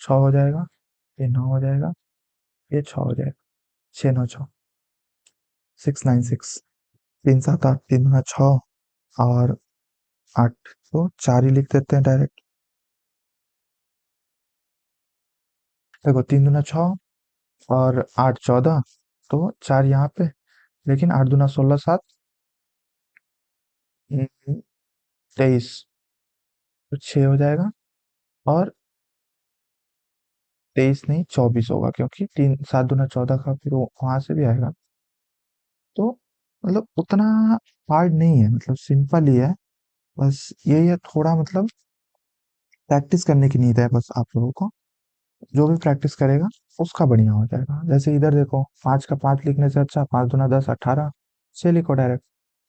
6 हो जाएगा, ये 9 हो जाएगा, ये 6 हो जाएगा। 6 9 6, 6 9 6, 3 7 8, 3 दूना 6, और 8, तो 4 ही लिख देते हैं डायरेक्ट। देखो 3 दूना 6, और 8 14, तो 4 यहाँ पे, लेकिन 8 दूना 16 7, 23, तो 6 हो जाएगा, और 23 नहीं 24 होगा, क्योंकि 3 7 दूना 14 का फिर वहां से भी आएगा। तो मतलब उतना हार्ड नहीं है, मतलब सिंपल ही है, बस यही है, थोड़ा मतलब प्रैक्टिस करने की नीड है बस आप लोगों को। जो भी प्रैक्टिस करेगा उसका बढ़िया हो जाएगा। जैसे इधर देखो 5 का 5 लिखने से अच्छा 5 दूना 10 18, 6 लिखो डायरेक्ट।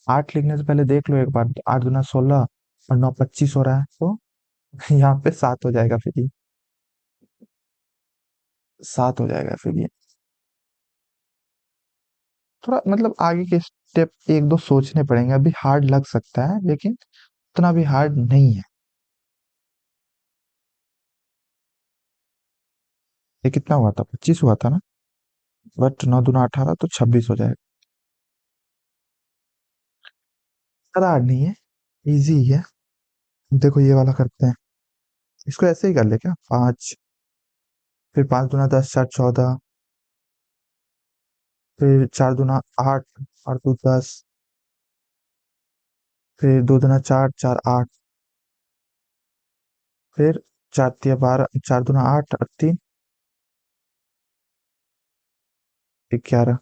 8 लिखने से पहले देख लो एक बार, 8 दूना 16, और 9 25 हो रहा है, तो यहाँ पे 7 हो जाएगा फिर ही। 7 हो जाएगा फिर ये। थोड़ा मतलब आगे के स्टेप एक दो सोचने पड़ेंगे, अभी हार्ड लग सकता है लेकिन उतना भी हार्ड नहीं है। ये कितना हुआ था, 25 हुआ था ना। बट 9 दूना 18 तो 26 हो जाएगा। ज्यादा हार्ड नहीं है, इजी ही है। देखो ये वाला करते हैं, इसको ऐसे ही कर ले क्या, 5, फिर 5 दूना 10, 4 14, फिर 4 दूना 8, और 2 10, फिर 2 दूना 4, 4 8, फिर 4 तिया 12, 4 दूना 8 और 3 11,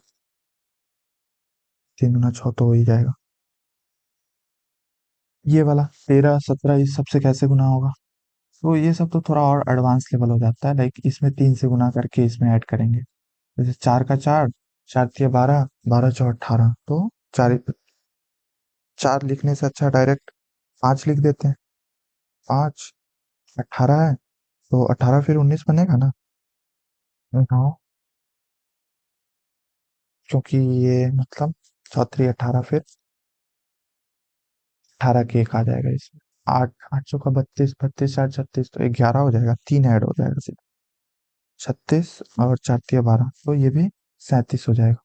3 दूना 6 तो हो ही जाएगा। ये वाला 13 17 इस सबसे कैसे गुना होगा। तो ये सब तो थोड़ा और एडवांस लेवल हो जाता है, लाइक इसमें 3 से गुना करके इसमें ऐड करेंगे। जैसे 4 का 4, 4 तिया 12, 12 चौ 18, तो 4 लिखने से अच्छा डायरेक्ट 5 लिख देते हैं। 5 18 है, तो 18 फिर 19 बनेगा ना। नो, क्योंकि ये मतलब 4 3 18, फिर 18 के एक आ जाएगा इसमें। 8 8 चौका 32, 32 4 36, तो 11 हो जाएगा, 3 ऐड हो जाएगा सीधा। 36 और 4 तिया 12, तो ये भी 37 हो जाएगा।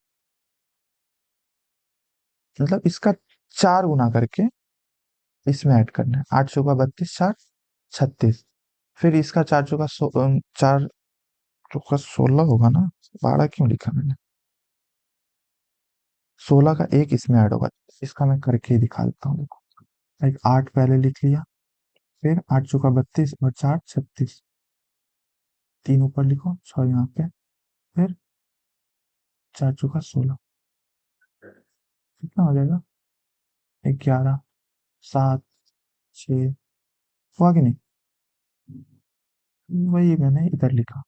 मतलब इसका 4 गुना करके इसमें ऐड करना है। 8 चौका 32, 4 36, फिर इसका 4 चौका 16 होगा ना। 12 क्यों लिखा मैंने, 16 का एक इसमें ऐड होगा। इसका मैं करके ही दिखा देता हूँ, देखो। एक 8 पहले लिख लिया, फिर 8 चौका 32 और 4 36, 3 ऊपर लिखो, 6 यहाँ पे, फिर 4 चौका 16, कितना हो जाएगा, 11 7 6, हुआ कि नहीं। वही मैंने इधर लिखा,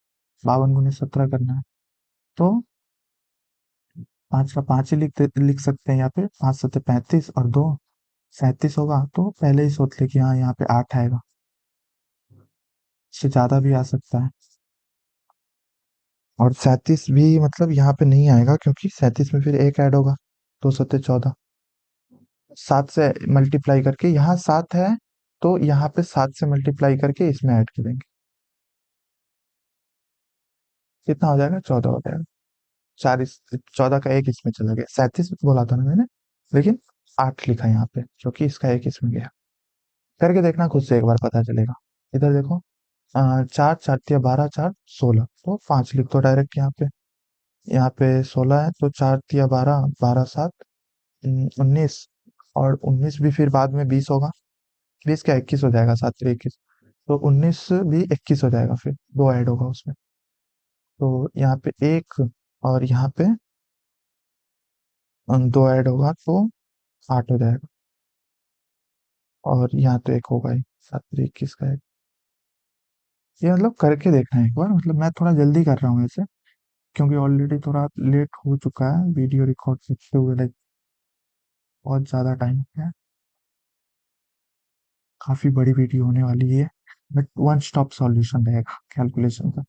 52 गुने 17 करना है, तो 5 का 5 ही लिख सकते हैं यहाँ पे। 5 7 35 और 2 37 होगा, तो पहले ही सोच ले कि हाँ यहाँ पे 8 आएगा। इससे ज्यादा भी आ सकता है, और 37 भी मतलब यहाँ पे नहीं आएगा, क्योंकि 37 में फिर एक ऐड होगा। 2 सत्ते 14, 7 से मल्टीप्लाई करके यहाँ 7 है, तो यहाँ पे 7 से मल्टीप्लाई करके इसमें ऐड करेंगे। कितना हो जाएगा, 14 हो जाएगा। 14 का एक इसमें चला गया, 37 बोला था ना मैंने, लेकिन 8 लिखा यहाँ पे क्योंकि इसका एक इसमें गया। करके देखना खुद से, एक बार पता चलेगा। इधर देखो, 4 4 तिया 12, 4 16, तो 5 लिख दो डायरेक्ट यहाँ पे। यहाँ पे 16 है, तो 4 तिया 12, 12 7 19, और 19 भी फिर बाद में 20 होगा। 20 क्या 21 हो जाएगा, 7 3 21, तो 19 भी 21 हो जाएगा, फिर दो ऐड होगा उसमें। तो यहाँ पे एक, और यहाँ पे दो ऐड होगा, तो 8 हो जाएगा। और यहाँ तो एक होगा ही, 7 3 21 का एक। ये मतलब करके देखना है एक बार, मतलब मैं थोड़ा जल्दी कर रहा हूँ ऐसे, क्योंकि ऑलरेडी थोड़ा लेट हो चुका है वीडियो रिकॉर्ड करते हुए, लाइक बहुत ज़्यादा टाइम हो गया है। काफ़ी बड़ी वीडियो होने वाली है, बट वन स्टॉप सॉल्यूशन रहेगा कैलकुलेशन का।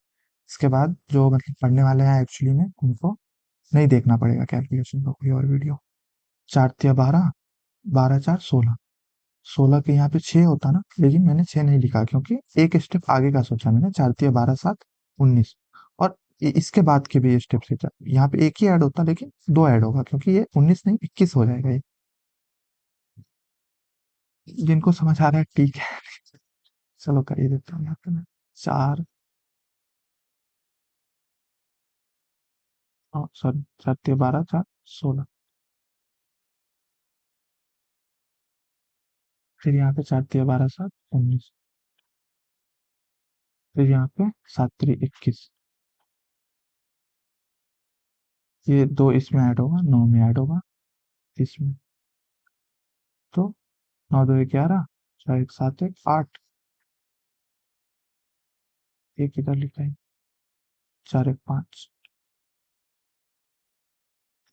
इसके बाद जो मतलब पढ़ने वाले हैं एक्चुअली में, उनको नहीं देखना पड़ेगा कैलकुलेशन का कोई और वीडियो। 4 तिया 12, 12 4 16, 16 के यहाँ पे 6 होता ना, लेकिन मैंने 6 नहीं लिखा, क्योंकि एक स्टेप आगे का सोचा मैंने। 4 तिया 12 7 19, और इसके बाद के भी स्टेप से यहाँ पे एक ही ऐड होता, लेकिन दो ऐड होगा, क्योंकि ये 19 नहीं 21 हो जाएगा ये। जिनको समझ आ रहा है ठीक है। चलो कर ही देता हूँ यहाँ पे मैं। 4, सॉरी, 4 तिया 12 4 16, फिर यहाँ पे 4 तिया 12 7 19, फिर यहाँ पे 7 3 21, ये दो इसमें ऐड होगा, 9 में ऐड होगा इसमें, तो 9 2 11, 4 1 7 1 8, एक इधर लिखा है, 4 1 5,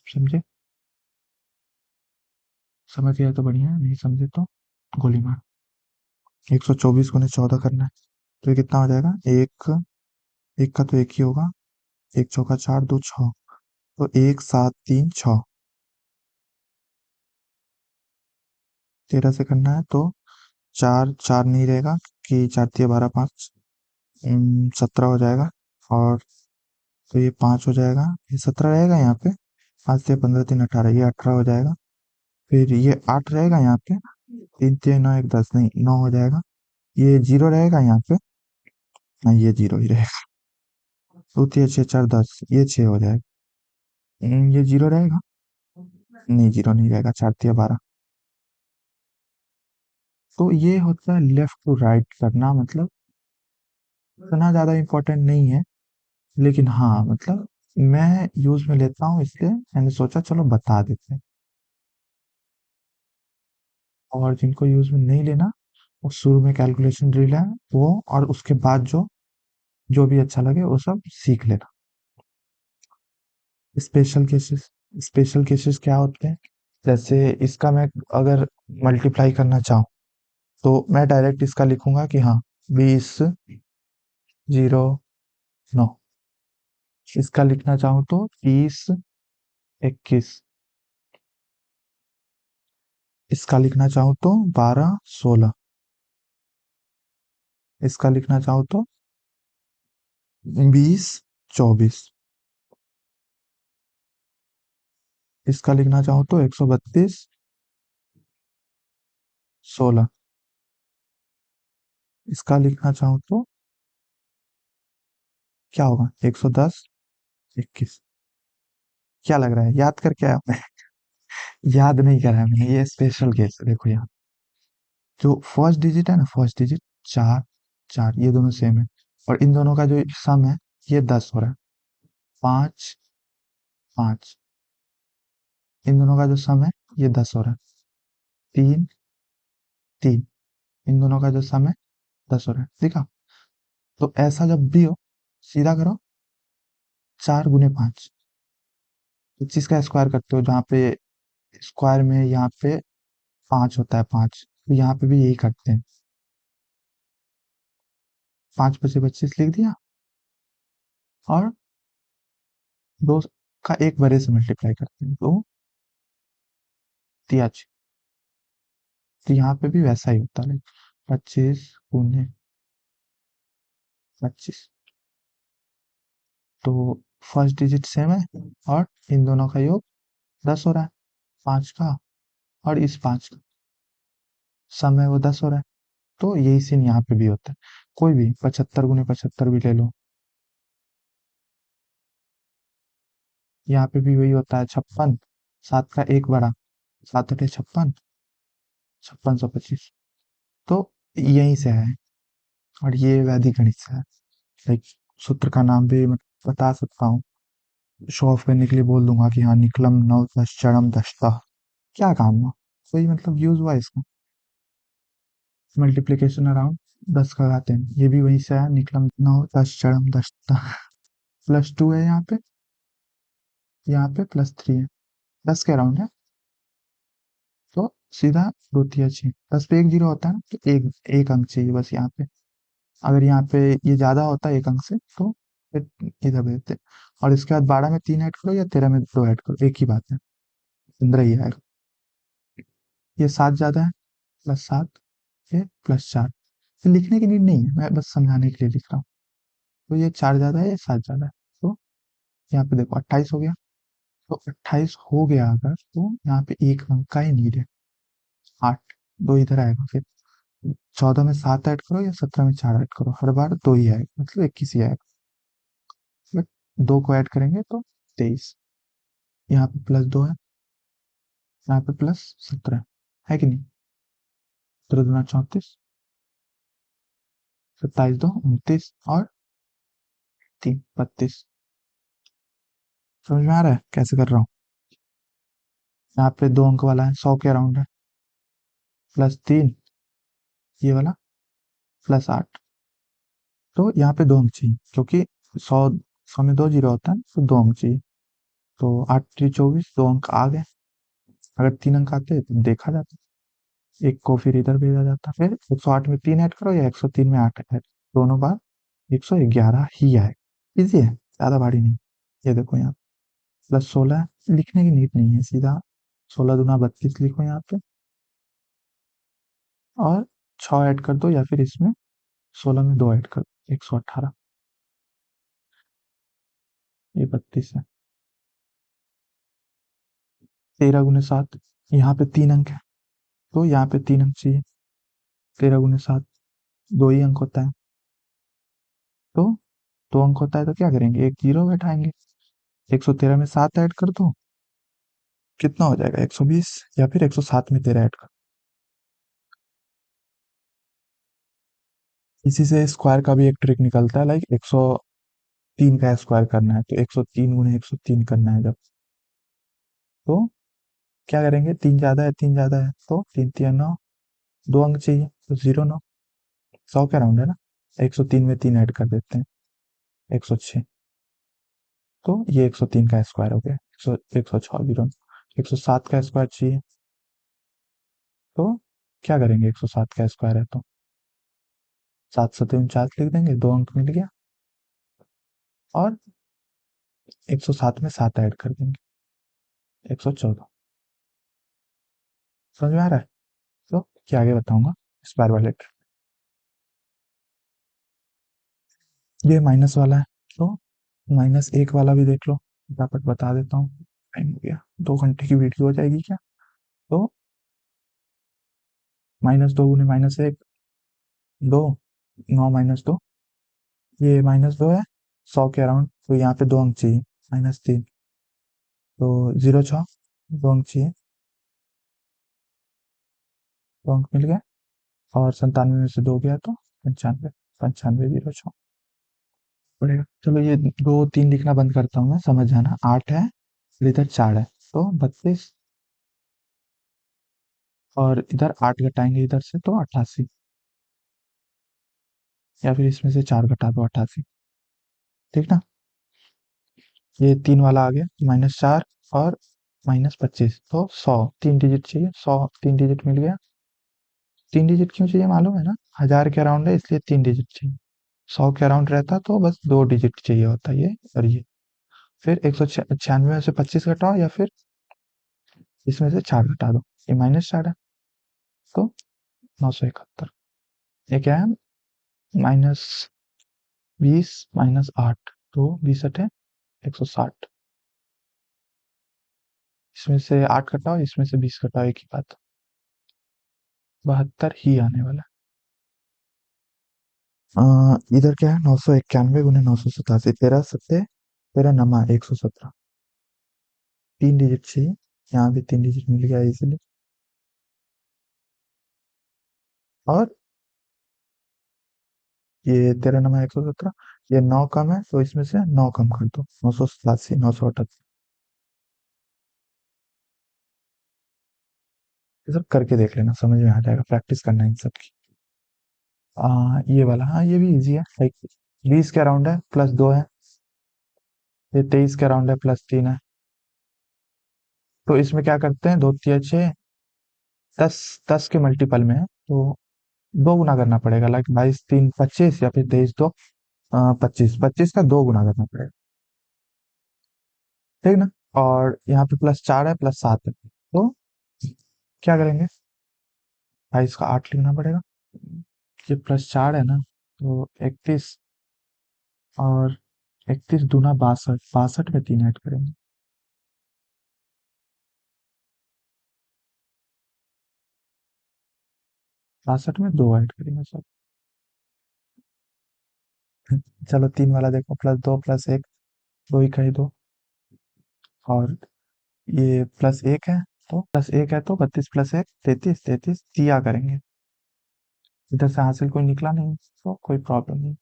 समझे। समझ गया तो बढ़िया है, नहीं समझे तो गोली मार। 124 गुने 14 करना है, तो ये कितना हो जाएगा, एक, एक का तो एक ही होगा, एक चौका चार, दो छः, तो एक सात तीन छः। 13 से करना है तो चार चार नहीं रहेगा कि चार तिया 12 पाँच 17 हो जाएगा। और तो ये 5 हो जाएगा, ये 17 रहेगा यहाँ पे। 5 से 15 3 18, ये 18 हो जाएगा। फिर ये 8 रहेगा यहाँ पे। 3 3 9 1 10, नहीं 9 हो जाएगा। ये 0 रहेगा यहाँ पे। हाँ, ये 0 ही रहेगा। 2 3 6 4 10, ये 6 हो जाएगा। ये 0 रहेगा। नहीं, 0 नहीं रहेगा। 4 तिया 12। तो ये होता है लेफ्ट टू राइट करना, मतलब इतना ज़्यादा इम्पोर्टेंट नहीं है। लेकिन हाँ, मतलब मैं यूज़ में लेता हूँ, इसलिए मैंने सोचा चलो बता देते हैं। और जिनको यूज़ में नहीं लेना, वो शुरू में कैलकुलेशन ड्रिल है वो, और उसके बाद जो जो भी अच्छा लगे वो सब सीख लेना। स्पेशल केसेस, स्पेशल केसेस क्या होते हैं? जैसे इसका मैं अगर मल्टीप्लाई करना चाहूँ, तो मैं डायरेक्ट इसका लिखूंगा कि हाँ 20 0 9। इसका लिखना चाहूँ तो 30 21। इसका लिखना चाहूँ तो 12 16। इसका लिखना चाहूँ तो 20 24। इसका लिखना चाहूँ तो 132 16। इसका लिखना चाहूँ तो क्या होगा, 110 21। क्या लग रहा है, याद करके आया मैं? याद नहीं करा है मैंने, ये स्पेशल केस है। देखो यहाँ जो फर्स्ट डिजिट है ना, फर्स्ट डिजिट 4 4, ये दोनों सेम है। और इन दोनों का जो सम है, ये 10 हो रहा है। 5 5, इन दोनों का जो सम है, ये 10 हो रहा है। 3 3, इन दोनों का जो सम है 10 हो रहा है। देखा? तो ऐसा जब भी हो, सीधा करो 4 गुने 5। 25 का स्क्वायर करते हो, जहाँ पे स्क्वायर में यहाँ पे 5 होता है 5, तो यहाँ पे भी यही करते हैं। 5 पचे 25 लिख दिया, और दो का एक बड़े से मल्टीप्लाई करते हैं तो दिया 6। तो यहाँ पे भी वैसा ही होता है, 25 गुने 25। तो फर्स्ट डिजिट सेम है, और इन दोनों का योग 10 हो रहा है। 5 का और इस 5 का सम है, वो 10 हो रहा है। तो यही सीन यहाँ पे भी होता है। कोई भी 75 गुने 75 भी ले लो, यहाँ पे भी वही होता है। 56, 7 का एक बड़ा, 7 अठे 56, 5625। तो यहीं से है, और ये वैदिक गणित से है। लाइक सूत्र का नाम भी मैं बता सकता हूँ, शो ऑफ करने के लिए बोल दूंगा कि हाँ निकलम नव दशचरम दशता। क्या काम हुआ, कोई मतलब यूज हुआ इसका? मल्टीप्लीकेशन अराउंड 10 का घात n, ये भी वहीं से आया, निकलम नव दशचरम दशता। +2 है यहाँ पे +3 है। 10 के अराउंड है, तो सीधा दो तिया 6। 10 पे एक जीरो होता है ना, तो एक एक अंक चाहिए बस यहाँ पे। अगर यहाँ पे ये ज्यादा होता है एक अंक से, तो फिर इधर भेजते। और इसके बाद 12 में 3 ऐड करो या 13 में 2 ऐड करो, एक ही बात है, 15 ही आएगा। ये 7 ज्यादा है, +7, ये +4। फिर लिखने की नीड नहीं है, मैं बस समझाने के लिए लिख रहा हूँ। तो ये 4 ज्यादा है, ये 7 ज्यादा है, तो यहाँ पे देखो 28 हो गया। तो 28 हो गया अगर, तो यहाँ पे एक अंक का ही नीड है। 8, 2 इधर आएगा। फिर 14 में 7 ऐड करो या 17 में 4 ऐड करो, हर बार 2 ही आएगा, मतलब 21 ही आएगा। बट 2 को ऐड करेंगे तो 23। यहाँ पे +2 है, यहाँ पे +17 है कि नहीं? 17 दूना 34, 27 2 29, और 3 32। समझ में आ रहा है कैसे कर रहा हूँ? यहाँ पे 2 अंक वाला है, 100 के अराउंड है। +3, ये वाला +8। तो यहाँ पे 2 अंक चाहिए, क्योंकि 100 में 2 जीरो होता है ना, तो 2 अंक चाहिए। तो 8 3 24, 2 अंक आ गए। अगर 3 अंक आते तो देखा जाता, एक को फिर इधर भेजा जाता। फिर 108 में 3 ऐड करो या 103 में 8 ऐड, दोनों बार 111 ही आए। इजी है। ज़्यादा भारी नहीं। ये देखो यहाँ +16 लिखने की नीड नहीं है, सीधा 16 दूना 32 लिखो यहाँ पे, और 6 ऐड कर दो, या फिर इसमें 16 में 2 ऐड कर दो, 118। ये 32 है। 13 गुने 7, यहाँ पे 3 अंक है, तो यहाँ पे 3 अंक चाहिए। 13 गुने 7 दो ही अंक होता है, तो 2 अंक होता है, तो क्या करेंगे, एक जीरो बैठाएंगे। 113 में 7 ऐड कर दो, कितना हो जाएगा, 120, या फिर 107 में 13 ऐड कर। इसी से स्क्वायर का भी एक ट्रिक निकलता है, लाइक 103 का स्क्वायर करना है, तो 103 गुने 103 करना है जब, तो क्या करेंगे, 3 ज़्यादा है तो 3 3 9, 2 अंक चाहिए, तो 0 9, 100 का राउंड है ना, 103 में 3 ऐड कर देते हैं, 106। तो ये 103 का स्क्वायर हो गया, 106 0, 107 का स्क्वायर चाहिए, तो क्या करेंगे, 107 का स्क्वायर है तो 7 7 49 लिख देंगे, 2 अंक मिल गया, और 107 में 7 ऐड कर देंगे, 114। समझ में आ रहा है? तो क्या आगे बताऊंगा स्क्वायर वाले ट्रिक। ये माइनस वाला है, तो -1 वाला भी देख लो, फटाफट बता देता हूँ, टाइम हो गया, 2 घंटे की वीडियो हो जाएगी क्या। तो -2 गुने -1, 2, 9 - 2, ये -2 है, 100 के अराउंड, तो यहाँ पे 2 अंक चाहिए, -3, तो 0 6, 2 अंक चाहिए, 2 अंक मिल गया, और 97 में से 2 गया तो 95, 95 0 6 पड़ेगा। चलो ये 2 3 लिखना बंद करता हूँ मैं, समझ जाना, 8 है और इधर 4 है, तो 32, और इधर 8 घटाएंगे इधर से तो 88, या फिर इसमें से 4 घटा दो, 88, ठीक ना। ये 3 वाला आ गया, -4 और -25, तो 100, 3 डिजिट चाहिए, 100 3 डिजिट मिल गया। 3 डिजिट क्यों चाहिए मालूम है ना, 1000 के अराउंड है इसलिए 3 डिजिट चाहिए, 100 के अराउंड रहता तो बस 2 डिजिट चाहिए होता, ये और ये। फिर 196 में से 25 घटाओ, या फिर इसमें से 4 घटा दो, ये -4 है, तो 971। ये क्या है, -20 - 8, तो 20 है 160, इसमें से 8 घटाओ, इसमें से 20 घटाओ, एक ही बात, 72 ही आने वाला है। इधर क्या है, 991 गुने 987, 13 7 13 नमा 117, 3 डिजिट चाहिए, यहाँ भी 3 डिजिट मिल गया इजीली, और ये 13 नमा 117, ये 9 कम है तो इसमें से 9 कम कर दो, 987 978। ये सब करके देख लेना, समझ में आ जाएगा, प्रैक्टिस करना इन सब की। ये वाला, हाँ ये भी इजी है, लाइक 20 के अराउंड है, +2 है, ये 23 के अराउंड है, +3 है, तो इसमें क्या करते हैं, 2 3 6, 10, 10 के मल्टीपल में है, तो 2 गुना करना पड़ेगा, लाइक 22 3 25, या फिर 23 2 25, 25 का 2 गुना करना पड़ेगा, ठीक ना। और यहाँ पे +4 है, +7 है, तो क्या करेंगे, 22 का 8 लिखना पड़ेगा, ये +4 है ना, तो 31, और 31 दूना 62, 62 में 3 ऐड करेंगे, 62 में 2 ऐड करेंगे सब। चलो 3 वाला देखो, +2 +1, 2 ही कही दो, और ये +1 है, तो +1 है तो 32 + 1 33, 33 दिया करेंगे, इधर से हासिल कोई निकला नहीं, तो कोई प्रॉब्लम नहीं।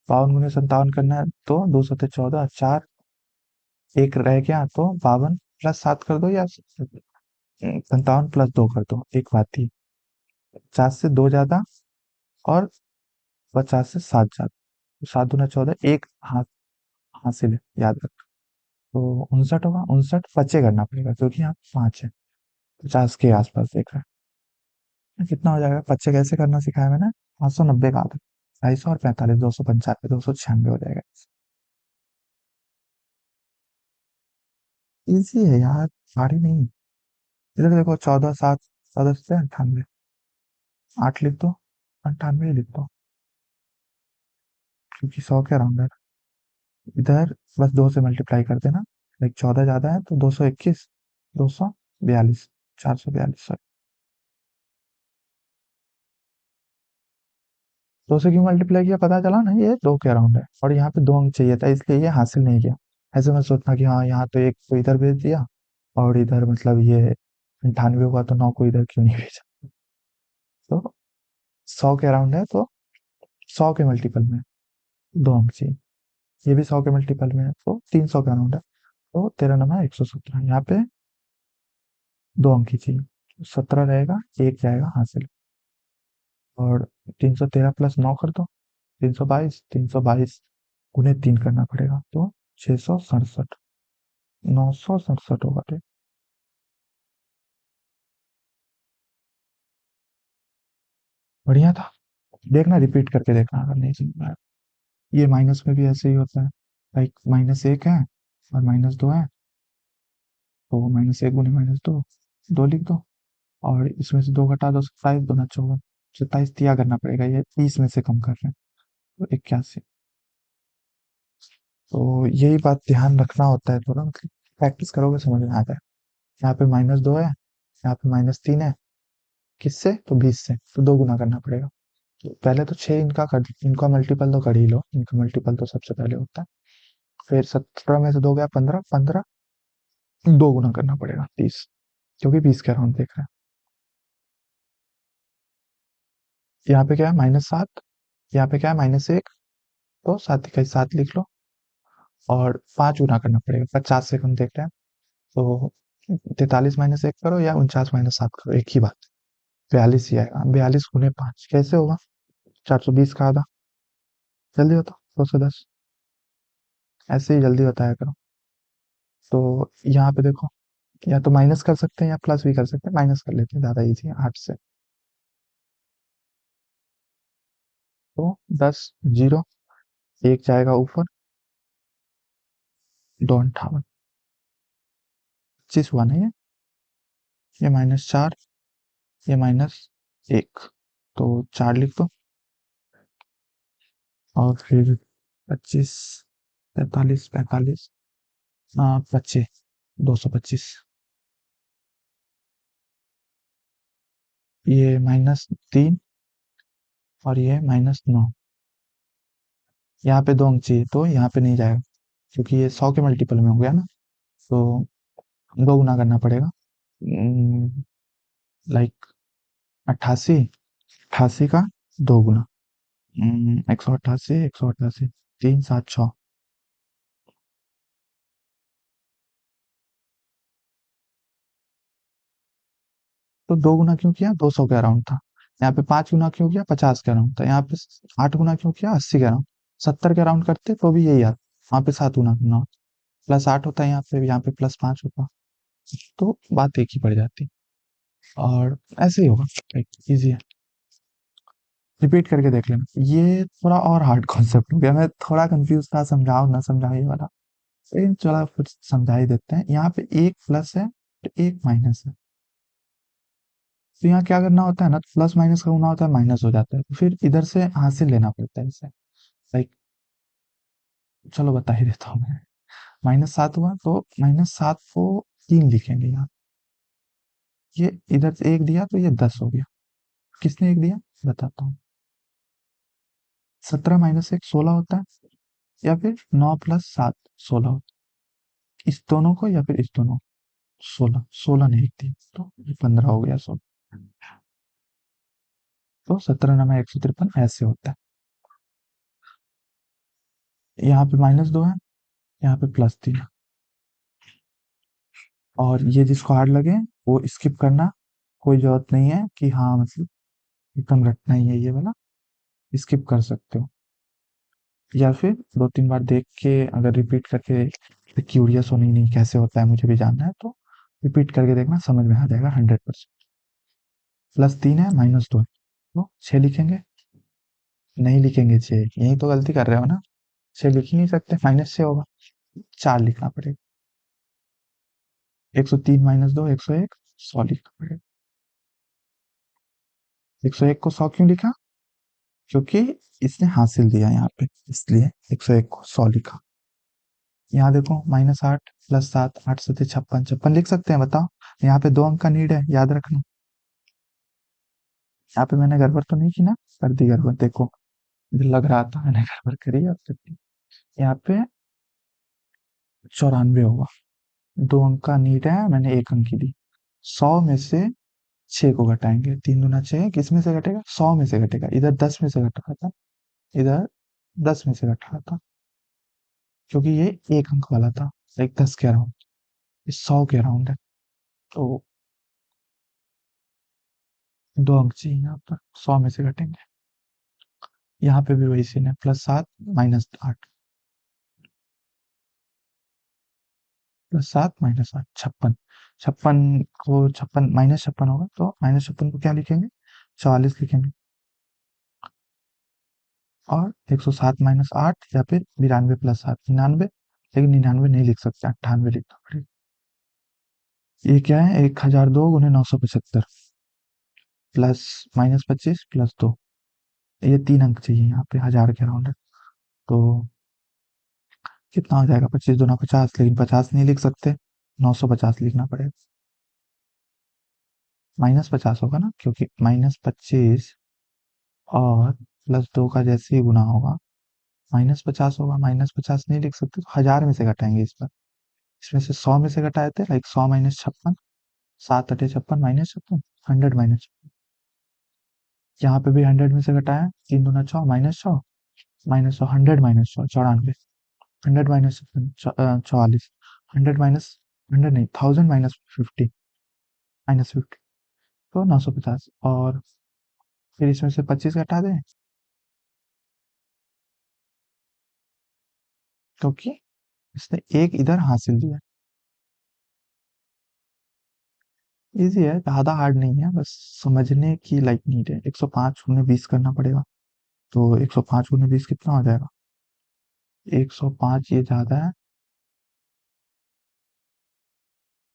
52 गुने 57 करना है, तो 2 7 14, 4 एक रह गया, तो 52 +7 कर दो, या 57 + 2 कर दो, एक बात थी, 50 से 2 ज्यादा, और 50 से 7 ज्यादा, 7 दूना 14, एक हाथ हासिल है, याद रख। तो 59 होगा, 59 पचे करना पड़ेगा क्योंकि यहाँ 5 है, 50 के आसपास देख रहा है, कितना हो जाएगा, पचे कैसे करना सिखाया मैंने, 590 का आधा, 250 और 45, 295 296 हो जाएगा। इजी है यार, भारी नहीं। इधर देखो, 14 7, 14 से 98, 8 लिख दो, 98 ही लिख दो, क्योंकि 100 के अराउंड है। इधर बस 2 से मल्टीप्लाई कर देना, लाइक 14 ज्यादा है तो 221, 242, 442, सॉरी। 2 से क्यों मल्टीप्लाई किया पता चला ना, ये 2 के अराउंड है और यहाँ पे 2 अंक चाहिए था, इसलिए ये हासिल नहीं किया। ऐसे मैं सोचना कि हाँ यहाँ तो 1 को इधर भेज दिया, और इधर मतलब ये 98 हुआ तो 9 को इधर क्यों नहीं भेजा। तो 100 के अराउंड है, तो 100 के मल्टीपल में 2 अंक चाहिए। ये भी 100 के मल्टीपल में है, तो 300 के अराउंड है, तो तेरा नंबर 117। यहाँ पे 2 अंक ही चाहिए, 17 रहेगा, 1 जाएगा हासिल। और 313 प्लस 9 कर दो, 322, 322 उन्हें 3 करना पड़ेगा, तो 667, 967 होगा। ठीक, बढ़िया था। देखना, रिपीट करके देखना अगर नहीं समझ में आया। ये माइनस में भी ऐसे ही होता है, लाइक -1 है और -2 है, तो -1 गुने -2, 2 लिख दो, और इसमें से 2 घटा दो, 27 दूना 54, 27 तिया करना पड़ेगा, ये 30 में से कम कर रहे हैं, तो 81। तो यही बात ध्यान रखना होता है थोड़ा, मतलब प्रैक्टिस करोगे समझ में आता है। यहाँ पे -2 है, यहाँ पे -3 है, किससे, तो 20 से, तो 2 गुना करना पड़ेगा। तो पहले तो 6 इनका मल्टीपल तो कर ही लो, इनका मल्टीपल तो सबसे पहले होता है। फिर 17 में से 2 गया 15, 15 2 गुना करना पड़ेगा 30, क्योंकि 20 के अराउंड देख रहे हैं। यहाँ पे क्या है, -7, यहाँ पे क्या है, -1, तो 7 इकाई 7 लिख लो, और 5 गुना करना पड़ेगा, 50 से कम देख रहे हैं, तो 43 -1 करो या 49 -7 करो, एक ही बात। 42 ही आएगा, 42 गुने 5 कैसे होगा, 420 का आधा। जल्दी होता, 210, ऐसे ही जल्दी बताया करो। तो यहाँ पे देखो, या तो माइनस कर सकते हैं या प्लस भी कर सकते हैं, माइनस कर लेते हैं, ज्यादा इजी है 8 से। तो 10, जीरो, एक जाएगा ऊपर, 258, 25 हुआ नहीं है, ये -4, ये -1, तो 4 लिख दो, और फिर 25, 43, 45, 25, 225, ये -3, और ये -9। यहाँ पे 2 अंक चाहिए, तो यहाँ पे नहीं जाएगा, क्योंकि ये 100 के मल्टीपल में हो गया ना, तो 2 गुना करना पड़ेगा, लाइक 88, 88 का 2 गुना, 188, 188, 376। तो 2 गुना क्यों किया, 200 के अराउंड था। यहाँ पे 5 गुना क्यों किया, 50 के अराउंड था। यहाँ पे 8 गुना क्यों किया, 80 के अराउंड। 70 के अराउंड करते तो भी यही आता, वहाँ पे 7 गुना करना होता, +8 होता है यहाँ पे +5 होता, तो बात एक ही पड़ जाती। और ऐसे ही होगा, इजी है। रिपीट करके देख लेना, ये थोड़ा और हार्ड कॉन्सेप्ट हो गया, मैं थोड़ा कंफ्यूज था, समझाओ ना समझाओ ये वाला, लेकिन चलो कुछ समझा ही देते हैं। यहाँ पे एक प्लस है, तो एक माइनस है, तो यहाँ क्या करना होता है ना, प्लस माइनस का गुना होता है, माइनस हो जाता है, तो फिर इधर से हासिल लेना पड़ता है इसे, लाइक, चलो बता ही देता हूँ मैं। -7 हुआ, तो -7 को 3 लिखेंगे यहाँ, ये इधर से 1 दिया तो ये 10 हो गया। किसने 1 दिया, बताता हूँ। 17 -1 16 होता है, या फिर 9 + 7 16 होता है, इस दोनों को या फिर इस दोनों को, 16, 16 ने 1 दिया, तो ये 15 हो गया 16। तो 17 × 153 ऐसे होता है। यहाँ पे -2 है, यहाँ पे +3 है, और ये जिसको हार्ड लगे वो स्किप करना, कोई जरूरत नहीं है कि हाँ मतलब एकदम रटना ही है ये वाला, स्किप कर सकते हो, या फिर 2 3 बार देख के अगर रिपीट करके क्यूरियस हो, नहीं नहीं कैसे होता है मुझे भी जानना है, तो रिपीट करके देखना, समझ में आ जाएगा 100%। +3 है, -2 है, तो 6 लिखेंगे, नहीं लिखेंगे 6, यही तो गलती कर रहे हो ना, 6 लिख ही नहीं सकते, -6 होगा, 4 लिखना पड़ेगा। 103 माइनस 2 101 100 लिखना पड़ेगा। 101 को 100 क्यों लिखा? क्योंकि इसने हासिल दिया यहाँ पे, इसलिए 101 को 100 लिखा। यहाँ देखो -8 +7 8 7 56 56 लिख सकते हैं, बताओ। यहाँ पे 2 अंक का नीड है, याद रखना। यहाँ पे मैंने गड़बड़ तो नहीं की ना? कर दी गड़बड़, देखो मुझे लग रहा था मैंने गड़बड़ करी है, अब कर दी। यहाँ पे 94 होगा, 2 अंक का नीड है, मैंने 1 अंक की दी। 100 में से 6 को घटाएंगे, 3 दूना 6, किस में से घटेगा? 100 में से घटेगा। इधर 10 में से घट रहा था, इधर 10 में से घट रहा था, क्योंकि ये 1 अंक वाला था, एक 10 के अराउंड, ये 100 के अराउंड है, तो 2 अंक चाहिए यहाँ पर, 100 में से घटेंगे। यहाँ पे भी वही सीन है, +7 -8 +7 -8 56 56 को 56 -56 होगा, तो -56 को क्या लिखेंगे? 44 लिखेंगे। और 107 -8 या फिर 92 +7 99, लेकिन 99 नहीं लिख सकते, 98 लिखना पड़ेगा। ये क्या है? 1002 गुने 975 प्लस -25 +2, ये 3 अंक चाहिए यहाँ पे, 1000 के अराउंड है, तो कितना हो जाएगा? 25 दूना 50, लेकिन 50 नहीं लिख सकते, 950 लिखना पड़ेगा। -50 होगा ना, क्योंकि -25 और +2 का जैसे ही गुना होगा -50 होगा, -50 नहीं लिख सकते, तो 1000 में से घटाएंगे इस पर। इसमें से 100 में से घटाए थे, लाइक 100 -56, 7 अठे 56 -56, 100 -56। यहाँ पे भी 100 में से घटाया, 3 दूना 6 -6 -100 100 -100 94, 100 माइनस 44, 100 माइनस 100 नहीं, 1000 -50 तो 950, और फिर इसमें से 25 घटा दें, क्योंकि इसने एक इधर हासिल दिया। इजी है, ज्यादा हार्ड नहीं है, बस समझने की लाइक नीड है। 105 गुने 20 करना पड़ेगा, तो 105 गुने 20 कितना हो जाएगा? 105 ये ज्यादा है,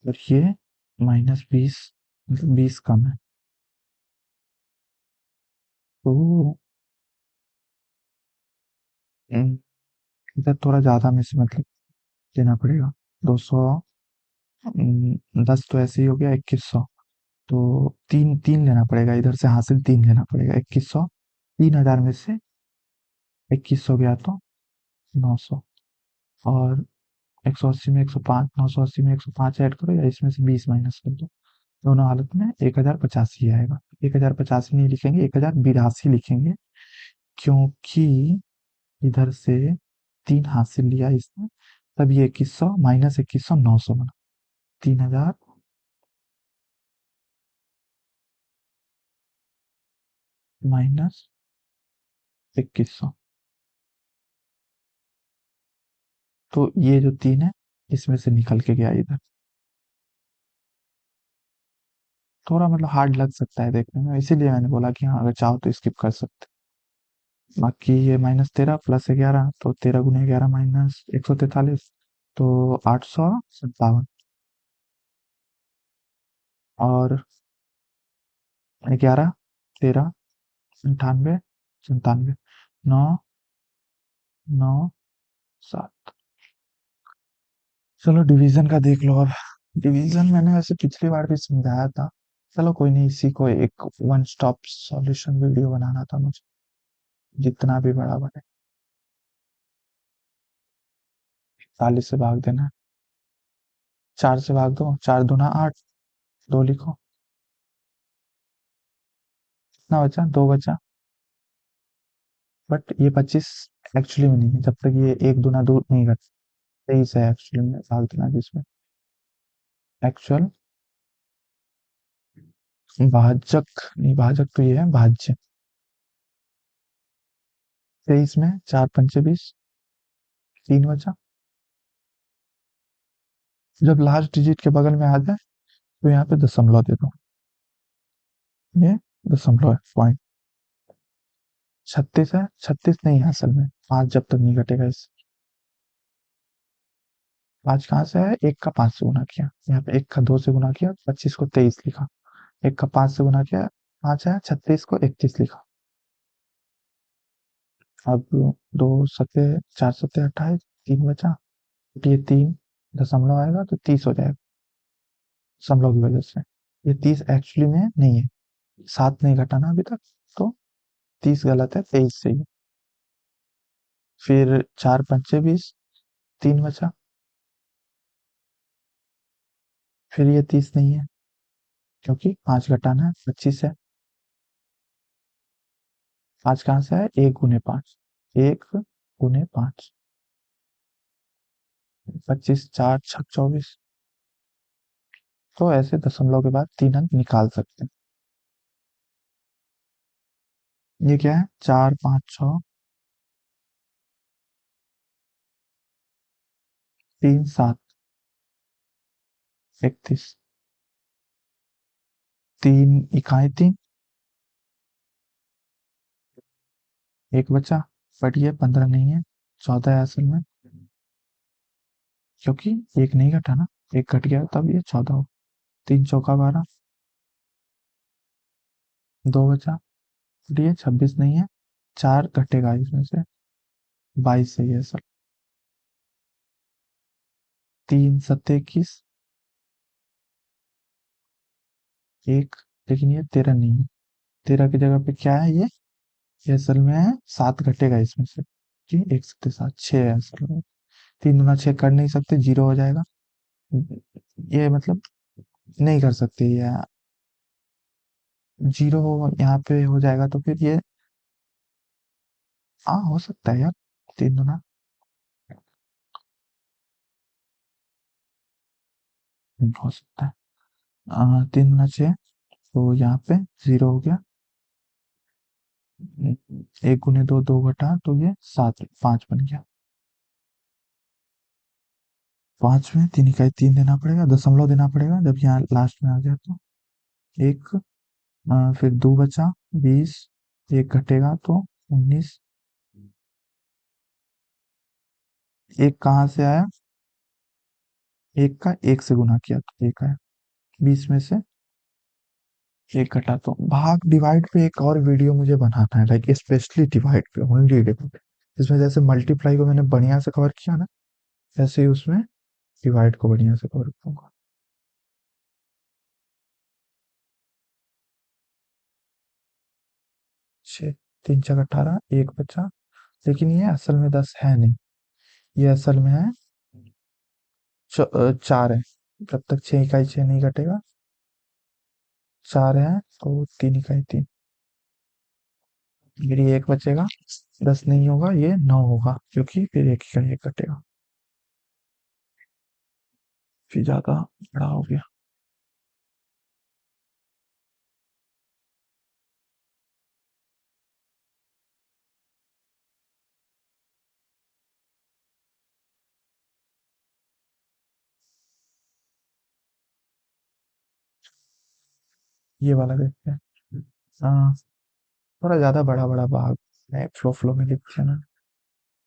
और ये -20, मतलब 20 कम है, तो इधर थोड़ा ज्यादा में से मतलब देना पड़ेगा। 200 10 तो ऐसे ही हो गया, 2100, तो तीन तीन लेना पड़ेगा, इधर से हासिल 3 लेना पड़ेगा। 2100, 3000 में से 2100 गया तो 900, और 180 में 105, 980 में 105 ऐड करो, या इसमें से 20 माइनस कर दो। दोनों हालत में 1085 आएगा। 1085 नहीं लिखेंगे, 1082 लिखेंगे, क्योंकि इधर से 3 हासिल लिया इसने, तब ये 2100 -2100 900 बना। 3000 -2100, तो ये जो 3 है, इसमें से निकल के गया इधर। थोड़ा मतलब हार्ड लग सकता है देखने में, इसीलिए मैंने बोला कि हाँ, अगर चाहो तो स्किप कर सकते। बाकी ये -13 +11, तो 13 गुने 11 -143, तो 857, और 11 13 98 97, 9 9 7। चलो डिवीजन का देख लो अब। डिवीजन मैंने वैसे पिछली बार भी समझाया था, चलो कोई नहीं, इसी को एक वन स्टॉप सॉल्यूशन वीडियो बनाना था मुझे, जितना भी बड़ा बने। 40 से भाग देना है, 4 से भाग दो, 4 दूना 8, 2 लिखो, कितना बचा? 2 बचा। बट ये 25 एक्चुअली में नहीं है, जब तक ये 1 दूना 2 नहीं करता। 23 है एक्चुअली में, भाग देना जिसमें एक्चुअल भाजक नहीं, भाजक तो ये है, भाज्य। 23 में 4 पंचे 20, 3 बचा। जब लास्ट डिजिट के बगल में आ जाए, तो यहाँ पे दशमलव दे दो, ये दशमलव है, पॉइंट। 36 है, 36 नहीं है असल में, 5 जब तक नहीं घटेगा इस पाँच कहाँ से आया, एक का पाँच से गुना किया, यहाँ पे एक का दो से गुना किया, 25 को 23 लिखा। एक का पाँच से गुना किया, पाँच आया, 36 को 31 लिखा। अब दो सत्ते, चार सत्ते 28, तीन बचा। ये तीन दशमलव आएगा तो 30 हो जाएगा, दशमलव की वजह से। ये 30 एक्चुअली में नहीं है, सात नहीं घटा ना अभी तक, तो 30 गलत है, 23 सही है। फिर चार पंचे 20, तीन बचा। फिर ये 30 नहीं है, क्योंकि पांच घटाना है, 25 है। पांच कहाँ से है, एक गुने पांच, एक गुने पांच, 25, चार छक 24। तो ऐसे दशमलव के बाद तीन अंक निकाल सकते हैं। ये क्या है, चार पाँच छ, तीन सात, 31। तीन इकाई तीन, एक बचा। बट ये 15 नहीं है, 14 है असल में, क्योंकि एक नहीं घटा ना, एक घट गया तब ये 14 हो। तीन चौका 12, दो बचा। बट ये 26 नहीं है, चार घटेगा इसमें से, 22 सही है सर। तीन सत्ते 21, एक, लेकिन ये 13 नहीं है। 13 की जगह पे क्या है ये असल में है, सात घटेगा इसमें से, कि एक सत्ते सात, छः है असल में। तीन गुना छः कर नहीं सकते, जीरो हो जाएगा। ये मतलब नहीं कर सकते ये, जीरो यहाँ पे हो जाएगा तो फिर ये, हाँ हो सकता है यार, तीन गुना हो सकता है। तीन गुना छः, तो यहाँ पे जीरो हो गया। एक गुने दो, दो घटा, तो ये सात, पाँच बन गया। पाँच में तीन इकाई तीन देना पड़ेगा, दशमलव देना पड़ेगा जब यहाँ लास्ट में आ गया तो। एक, फिर दो बचा, 20, एक घटेगा तो 19। एक कहाँ से आया, एक का एक से गुना किया तो एक आया, 20 में से एक घटा तो भाग। डिवाइड पे एक और वीडियो मुझे बनाना है, लाइक स्पेशली डिवाइड पे, ओनली डिवाइड। इसमें जैसे मल्टीप्लाई को मैंने बढ़िया से कवर किया ना, वैसे ही उसमें डिवाइड को बढ़िया से कवर करूंगा। छः, तीन छः 18, एक बचा। लेकिन ये असल में 10 है नहीं, ये असल में है चार है। जब तक छः इकाई छः नहीं घटेगा, चार है तो तीन इकाई तीन। फिर ये एक बचेगा, 10 नहीं होगा, ये 9 होगा, क्योंकि फिर एक इकाई एक घटेगा। फिर ज्यादा बड़ा हो गया। ये वाला देखते हैं। हाँ, थोड़ा ज्यादा बड़ा बड़ा भाग है, फ्लो फ्लो में लिखते हैं ना,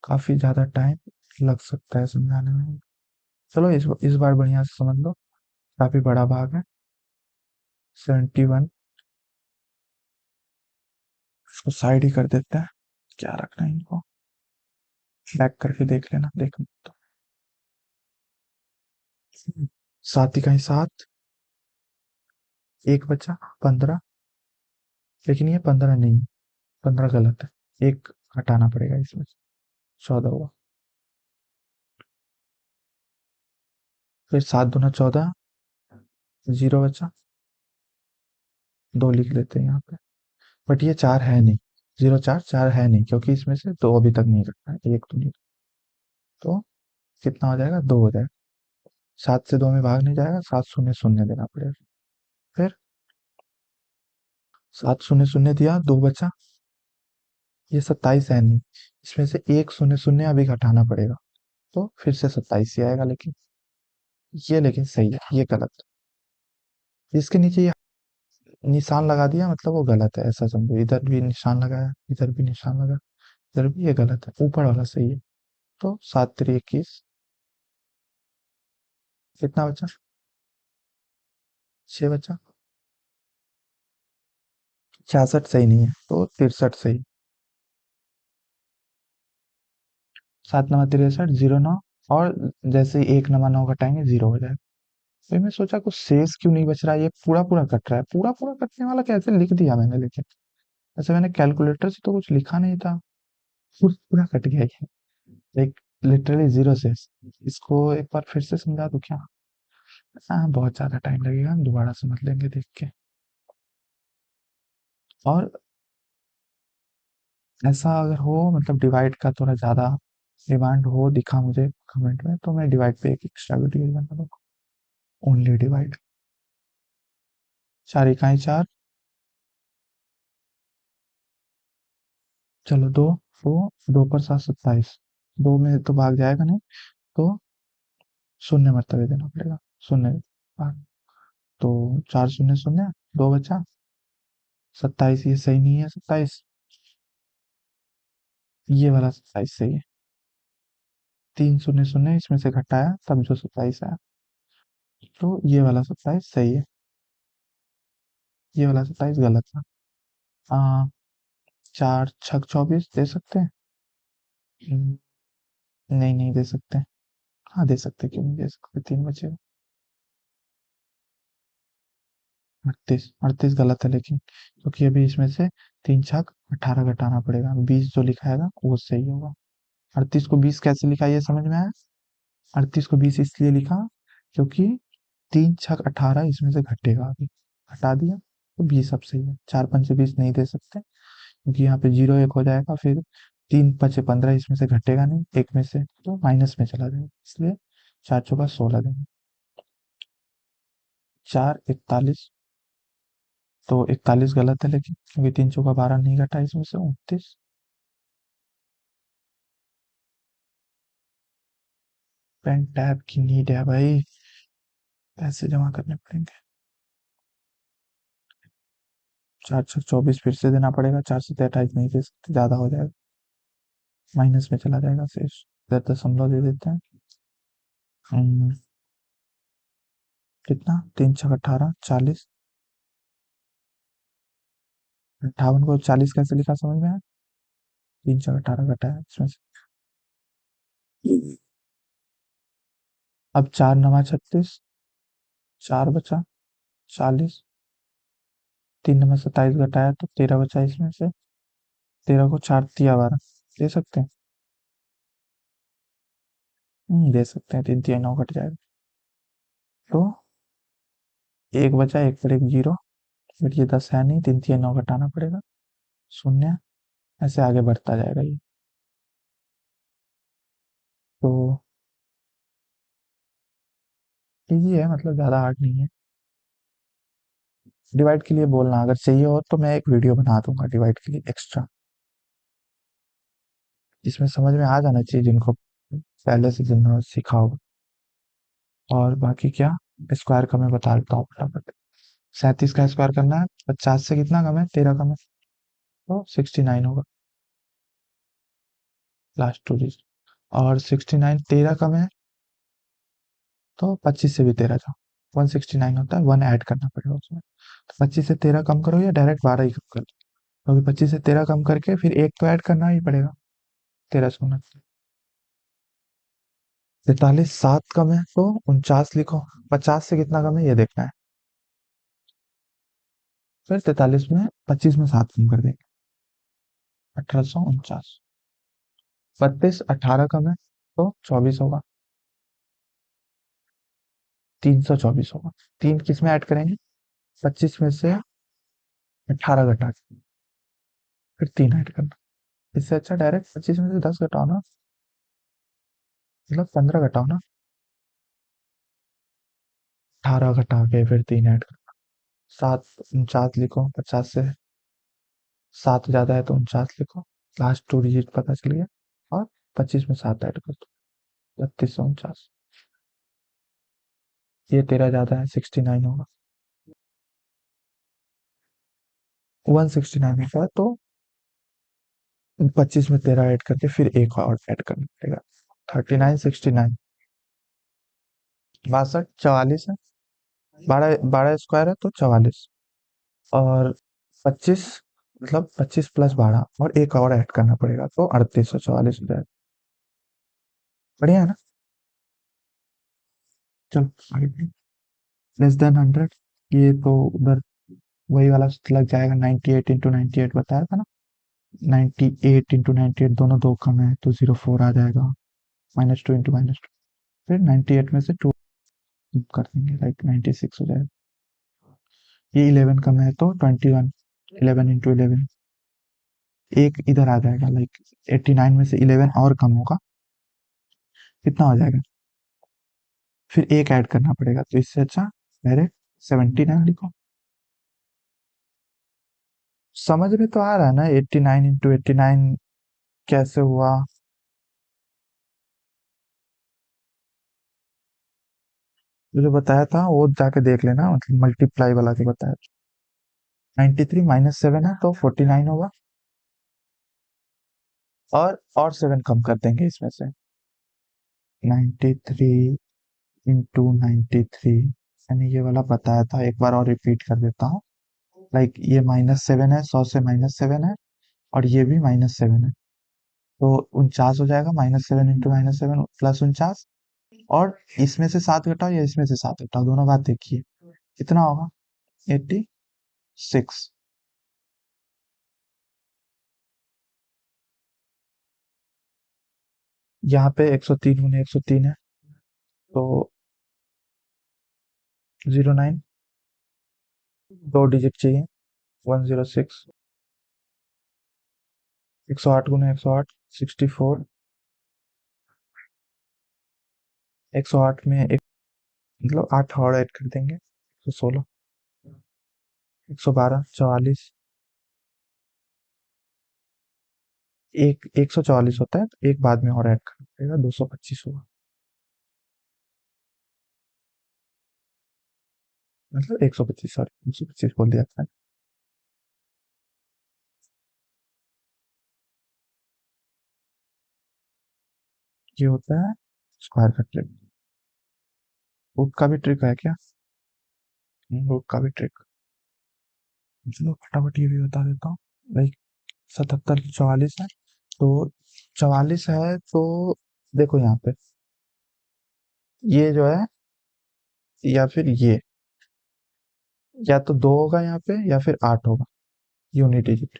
काफी ज्यादा टाइम लग सकता है समझाने में। चलो इस बार बढ़िया से समझ लो, काफी बड़ा भाग है। 71, इसको साइड ही कर देते हैं, क्या रखना है इनको, बैक करके देख लेना, देख तो। सात इकाई सात, एक बचा, 15। लेकिन ये 15 नहीं, 15 गलत है, एक हटाना पड़ेगा इसमें से, 14 हुआ। फिर सात दूना 14, जीरो बचा, दो लिख लेते हैं यहाँ पे। बट ये चार है नहीं, जीरो चार, चार है नहीं, क्योंकि इसमें से दो अभी तक नहीं रखा है, एक तो नहीं। तो कितना हो जाएगा, दो हो जाएगा। सात से दो में भाग नहीं जाएगा, सात शून्य शून्य देना पड़ेगा। फिर सात शून्य शून्य दिया, दो बचा। ये 27 है नहीं, इसमें से एक शून्य शून्य अभी घटाना पड़ेगा, तो फिर से 27 ही आएगा। लेकिन लेकिन सही है, ये गलत है। इसके नीचे ये निशान लगा दिया, मतलब वो गलत है, ऐसा समझो। इधर भी निशान लगाया, इधर भी निशान लगा, इधर भी, ये गलत है, ऊपर वाला सही है। तो सात तिरी 21, कितना बचा? 6 बचा। 66 सही नहीं है तो 63 सही। 7 नवा 63, 09। और जैसे ही एक नवा 9 घटाएंगे 0 हो जाएगा। फिर मैं सोचा कुछ शेष क्यों नहीं बच रहा है, ये पूरा पूरा कट रहा है, पूरा पूरा कटने वाला कैसे लिख दिया मैंने, लेकिन ऐसे मैंने कैलकुलेटर से तो कुछ लिखा नहीं था। पूरा कट गया ये। एक लिटरली जीरो से। इसको एक बार फिर से समझा दूं क्या? हाँ, बहुत ज्यादा टाइम लगेगा, हम दोबारा समझ लेंगे देख के। और ऐसा अगर हो, मतलब डिवाइड का थोड़ा ज्यादा डिमांड हो, दिखा मुझे कमेंट में, तो मैं डिवाइड पे एक एक्स्ट्रा वीडियो बना दूंगा। Only divide. चार इकाई चार। चलो दो। दो। दो पर 7 27। दो में तो भाग जाएगा नहीं, तो शून्य मरतबे देना पड़ेगा। शून्य भाग। तो 4 शून्य शून्य। दो बचा। 27, ये सही नहीं है 27। ये वाला 27 सही है। 3 शून्य शून्य इसमें से घटाया तब जो 27 आया। तो ये वाला 27 सही है। ये वाला 27 गलत था। आ, 4 6 24 दे सकते हैं? हम्म, नहीं नहीं दे सकते। हाँ दे सकते, क्यों नहीं दे सकते, तीन बचे। 38 गलत है लेकिन, क्योंकि अभी इसमें से 3 छक 18 घटाना पड़ेगा, 20 जो लिखाएगा वो सही होगा। 38 को 20 कैसे लिखा, ये समझ में आया? 38 को 20 इसलिए लिखा क्योंकि 3 छक 18 इसमें से घटेगा अभी। हटा दिया तो 20 अब सही है। 4 पंचे 20 नहीं दे सकते, क्योंकि यहाँ पे जीरो एक हो जाएगा, फिर 3 पचे 15 इसमें से घटेगा नहीं, एक में से तो माइनस में चला जाएगा, इसलिए 4 चौका 16 देंगे। 4 41। तो 41 गलत है लेकिन, क्योंकि 3 चौका 12 नहीं घटा इसमें से 29। पेन टैब की नीड है भाई, पैसे जमा करने पड़ेंगे। 4 6 24 फिर से देना पड़ेगा, 4 7 28 नहीं दे सकते, ज्यादा हो जाएगा, माइनस में चला जाएगा शेष। 10 दशमलव दे देते हैं। हम्म, कितना? 3 6 18 40। 58 को 40 कैसे लिखा समझ में आया? 3 6 18 घटाया इसमें से। अब 4 9 36। 4 बचा 40। 3 9 27 घटाया तो 13 बचा इसमें से। 13 को 4 तिया 12 दे सकते हैं। दे सकते हैं, 3 तिया 9 घट जाएगा। तो एक बचा, एक पर एक जीरो। बट ये 10 है नहीं, 3 तिया 9 घटाना पड़ेगा। शून्य। ऐसे आगे बढ़ता जाएगा ये। तो इजी है, मतलब ज्यादा हार्ड नहीं है। डिवाइड के लिए बोलना, अगर चाहिए हो तो मैं एक वीडियो बना दूंगा डिवाइड के लिए एक्स्ट्रा, जिसमें समझ में आ जाना चाहिए जिनको पहले से जिन्होंने सीखा होगा। और बाकी क्या, स्क्वायर का मैं बता देता हूँ फटाफट। 37 का स्क्वायर करना है, 50 से कितना कम है, 13 कम है, तो 69 होगा। Last two digit. और 69 13 कम है, तो 25 से भी 13 जाओ। 169 होता है, 1 ऐड करना पड़ेगा उसमें। तो 25 से 13 कम करो या डायरेक्ट 12 ही कम कर दो, क्योंकि 25 से 13 कम करके फिर एक तो ऐड करना ही पड़ेगा। 13 से 43। 7 कम है तो 49 लिखो। 50 से कितना कम है ये देखना है। फिर 43 में 25 में 7 कम कर देंगे। 1849। 32 18 कम है तो 24 होगा। 324 होगा। तीन किस में ऐड करेंगे? 25 में से 18 घटा के फिर 3 ऐड करना। इससे अच्छा डायरेक्ट 25 में से 10 घटाओ ना, मतलब 15 घटाओ ना। 18 घटा के फिर 3 ऐड करना। 7 49 लिखो, 50 से 7 ज्यादा है तो 49 लिखो। लास्ट टू डिजिट पता चल गया। और 25 में 7 ऐड कर दो, 3249। ये 13 ज्यादा है, 69 होगा। 169 होगा तो 25 में 13 ऐड करके फिर एक और ऐड करना पड़ेगा। 39 69। 62 44 है। 12 12 स्क्वायर है तो 44। और 25, मतलब 25 प्लस 12 और एक और ऐड करना पड़ेगा तो 3844 हो जाएगा। बढ़िया है ना। चलो आगे बढ़ो। लेस देन 100, ये तो उधर वही वाला लग जाएगा। 98 इंटू 98 बताया था ना। 98 इंटू 98 दोनों दो कम है तो 04 आ जाएगा। -2 इंटू -2, फिर 98 में से 2 कर देंगे, लाइक 96 हो जाएगा। ये 11 कम है तो 21। 11 इंटू 11, एक इधर आ जाएगा, लाइक 89 में से 11 और कम होगा, कितना हो जाएगा। फिर एक ऐड करना पड़ेगा तो इससे अच्छा डायरेक्ट 79 लिखो। समझ में तो आ रहा है ना 89 इंटू 89 कैसे हुआ। जो जो बताया था वो जाके देख लेना, मतलब मल्टीप्लाई वाला जो बताया। 93 -7 है तो 49 होगा। और 7 कम कर देंगे इसमें से। 93 इंटू 93, यानी ये वाला बताया था, एक बार और रिपीट कर देता हूँ। लाइक ये -7 है, 100 से -7 है, और ये भी -7 है, तो 49 हो जाएगा। -7 इंटू -7 +49। और इसमें से 7 घटाओ या इसमें से 7 घटाओ, दोनों बात देखिए कितना होगा। 86। यहाँ पे 103 × 103 है तो 09, 2 डिजिट चाहिए। 106। 108 × 108, 64। 108 में एक, मतलब 8 और ऐड कर देंगे तो 16। 112 44। एक 144 होता है तो एक बाद में और ऐड करना पड़ेगा, 225 होगा। मतलब 125, सॉरी 225 बोल दिया था। ये होता है स्क्वायर का ट्रिक। रूट का भी ट्रिक है क्या। रूट का भी ट्रिक। चलो फटाफट ये भी बता देता हूँ। लाइक 77 44 है तो 44 है तो देखो यहाँ पे ये जो है, या फिर ये, या तो 2 होगा यहाँ पे या फिर 8 होगा, यूनिट डिजिट।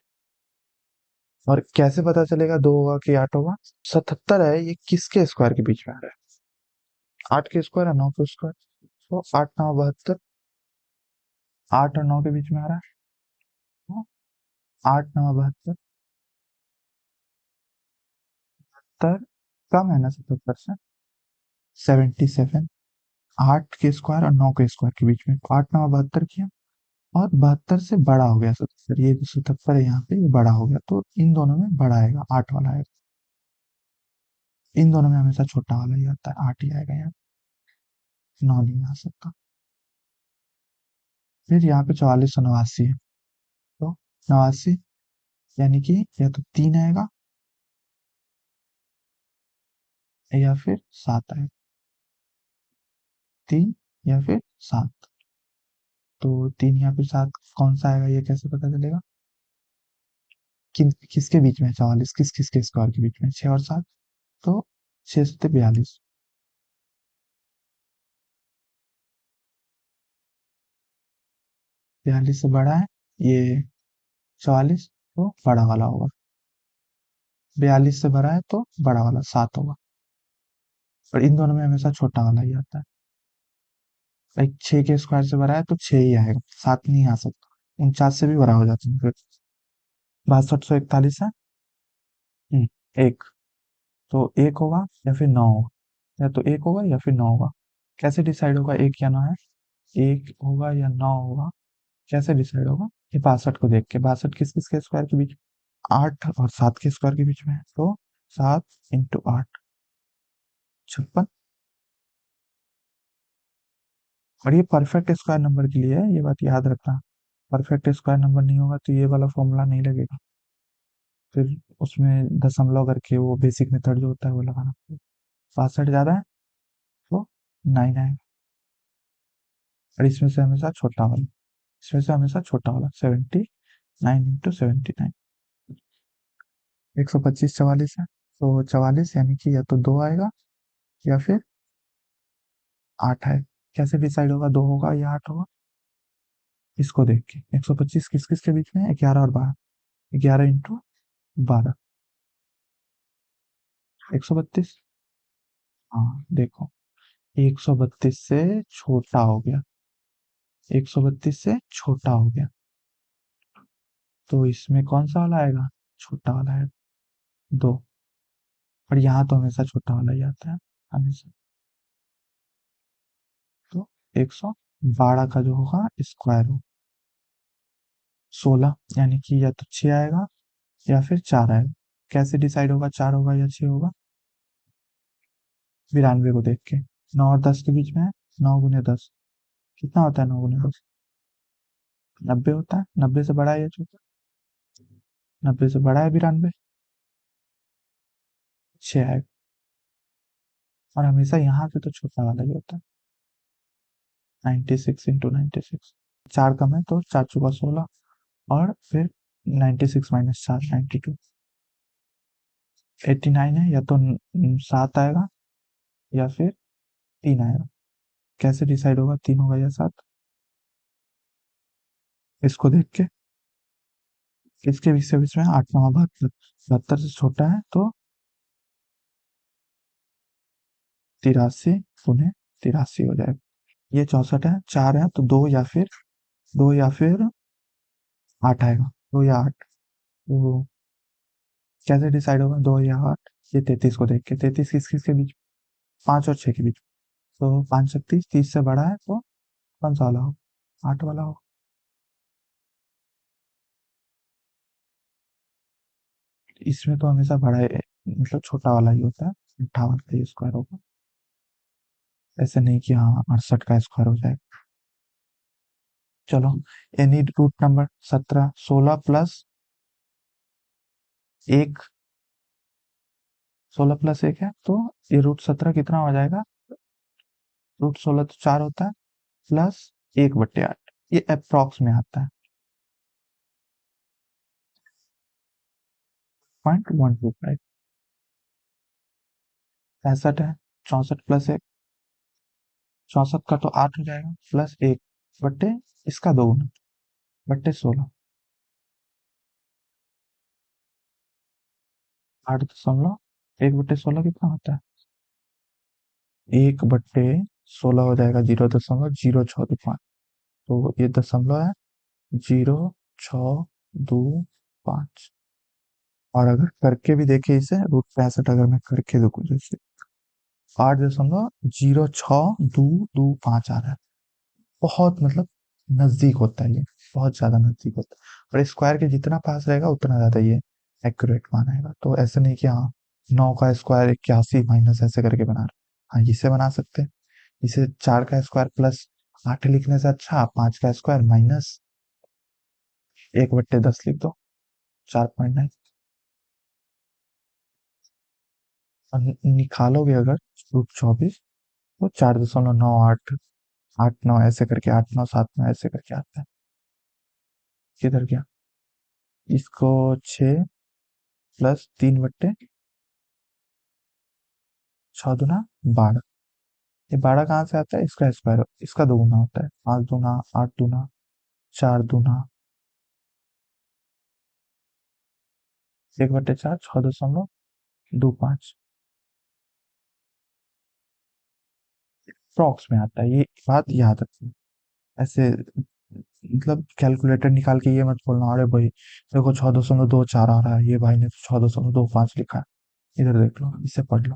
और कैसे पता चलेगा 2 होगा कि 8 होगा। 77 है, ये किसके स्क्वायर के बीच में आ रहा है। 8 के स्क्वायर है 9 के स्क्वायर, तो 8 9 72। 8 और 9 के बीच में आ रहा है, तो 8 9 72। सत्तर कम है ना 77 से। 77। 8 के स्क्वायर और 9 के स्क्वायर के बीच में, तो 8 9 72 किया, और 72 से बड़ा हो गया 77। ये जो 77 है यहाँ पे, ये बड़ा हो गया तो इन दोनों में बड़ा आएगा, 8 वाला आएगा। इन दोनों में हमेशा छोटा वाला ही आता है, 8 ही आएगा यहाँ, 9 नहीं आ सकता। फिर यहाँ पे 44 और 89 है, तो 89, यानी कि या तो 3 आएगा या फिर 7 आएगा। 3 या फिर 7, तो 3 या फिर 7 कौन सा आएगा ये कैसे पता चलेगा। किसके बीच में है 44, किस किसके स्क्वायर के बीच में, 6 और 7, तो 6 से 42। 42 से बड़ा है ये 44, तो बड़ा वाला होगा। 42 से बड़ा है तो बड़ा वाला 7 होगा। और इन दोनों में हमेशा छोटा वाला ही आता है। लाइक 6 के स्क्वायर से बड़ा है तो 6 ही आएगा, 7 नहीं आ सकता। 49 से भी बड़ा हो जाता है फिर। 62 141 है। एक, तो एक होगा या फिर 9 होगा, या तो एक होगा या फिर 9 होगा। कैसे डिसाइड होगा एक या 9 है। एक होगा या 9 होगा, कैसे डिसाइड होगा। ये 62 को देख के, 62 किस किस के स्क्वायर के बीच, 8 और 7 के स्क्वायर के बीच में है, तो 7 × 8 56। और ये परफेक्ट स्क्वायर नंबर के लिए है, ये बात याद रखना। परफेक्ट स्क्वायर नंबर नहीं होगा तो ये वाला फॉर्मूला नहीं लगेगा, फिर उसमें दशमलव करके वो बेसिक मेथड जो होता है वो लगाना पड़ेगा। 62 ज्यादा है तो 9 आएगा। और इसमें से हमेशा छोटा वाला, इसमें से हमेशा छोटा वाला। 79 × 79, 125 44 है, तो 44 यानी कि या तो 2 आएगा या फिर 8 है। कैसे डिसाइड होगा 2 होगा या 8 होगा? इसको देख के 125 किस किस के बीच में है? 11 और 12, 11 इंटू 12, 132। हाँ देखो, 132 से छोटा हो गया, 132 से छोटा हो गया, तो इसमें कौन सा वाला आएगा? छोटा वाला है, 2। और यहाँ तो हमेशा छोटा वाला ही आता है, हमेशा। तो 112 का जो होगा स्क्वायर हो 16, यानी कि या तो 6 आएगा या फिर 4 आएगा। कैसे डिसाइड होगा 4 होगा या 6 होगा? 92 को देख के, 9 और 10 के बीच में है, 9 गुने 10 कितना होता है? 9 गुने 10 90 होता है। 90 से बड़ा है या छोटा? 90 से बड़ा है 92, 6 आएगा। और हमेशा यहाँ पे तो छोटा वाला ही होता है। 96 × 96, 4 कम है तो 4 चौका 16, और फिर 96 माइनस 4, 92। 89 है, या तो 7 आएगा या फिर 3 आएगा। कैसे डिसाइड होगा 3 होगा या 7? इसको देख के, किसके बीच से बीच में? 8 9 72, 72 से छोटा है तो 83 गुने 83 हो जाएगा। ये 64 है, 4 है तो 2 या फिर 8 आएगा, 2 या 8। तो कैसे डिसाइड होगा 2 या 8? ये 33 को देख के, 33 किस किस के बीच? 5 और 6 के बीच। तो 5 36, 30 से बड़ा है तो कौन सा वाला हो? 8 वाला हो। इसमें तो हमेशा बड़ा है, मतलब छोटा वाला ही होता है, 58 का ही स्क्वायर होगा। ऐसे नहीं कि हाँ 68 का स्क्वायर हो जाए। चलो, एनी रूट नंबर 17, 16 प्लस 1, 16 प्लस 1 है तो ये रूट 17 कितना हो जाएगा? रूट 16 तो 4 होता है, प्लस 1/8, ये अप्रॉक्स में आता है 0.125। 65 है, 64 प्लस 1, 64 का तो 8 हो जाएगा, प्लस 1 बट्टे इसका 2 गुना, बट्टे 16। 8.1 बट्टे 16 कितना होता है? 1/16 हो जाएगा 0.0625। तो ये दशमलव है 0.625। और अगर करके भी देखे इसे, रूट 65 अगर मैं करके देखूँ जैसे, 8.0225 आ रहा है। बहुत मतलब नजदीक होता है ये, बहुत ज्यादा नजदीक होता है। और स्क्वायर के जितना पास रहेगा उतना ज्यादा ये एक्यूरेट माना जाएगा। तो ऐसे नहीं कि हाँ 9 का स्क्वायर 81 माइनस ऐसे करके बना रहे, हाँ इसे बना सकते हैं। इसे 4 का स्क्वायर प्लस 8 लिखने से अच्छा 5 का स्क्वायर माइनस 1/10 लिख दो, 4.9। और निकालोगे अगर रूट 24, तो 4.98, 8 9 ऐसे करके, 8 9 7 9 ऐसे करके आता है। किधर गया? इसको 6 प्लस 3/6 दूना 12। ये 12 कहाँ से आता है? इसका स्क्वायर, इसका 2 गुना होता है, 5 दूना 8 दूना 4 दूना 1/4, 6.25। अप्रॉक्स में आता है, ये बात याद रखना। ऐसे मतलब कैलकुलेटर निकाल के ये मत बोलना अरे भाई देखो 6.24 आ रहा है, ये भाई ने 6.25 लिखा है। इधर देख लो, इसे पढ़ लो,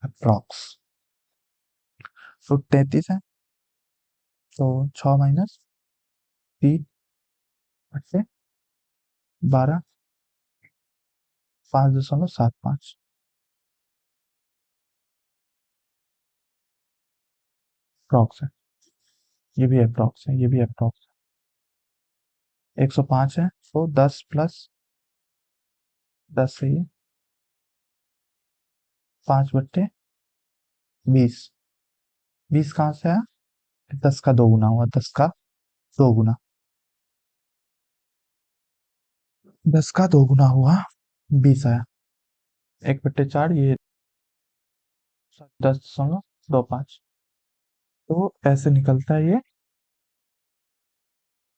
अप्रॉक्स। तो 33 है, तो 6 माइनस 3/12, 5.75। अप्रॉक्स है, ये भी अप्रॉक्स है, ये भी अप्रॉक्स है। 105 है तो 10 प्लस 10 से ये 5/20। 20 कहाँ से है? 10 का 2 गुना हुआ, 10 का 2 गुना, 10 का 2 गुना हुआ 20 आया। 1/4 ये 10.25। तो ऐसे निकलता है ये।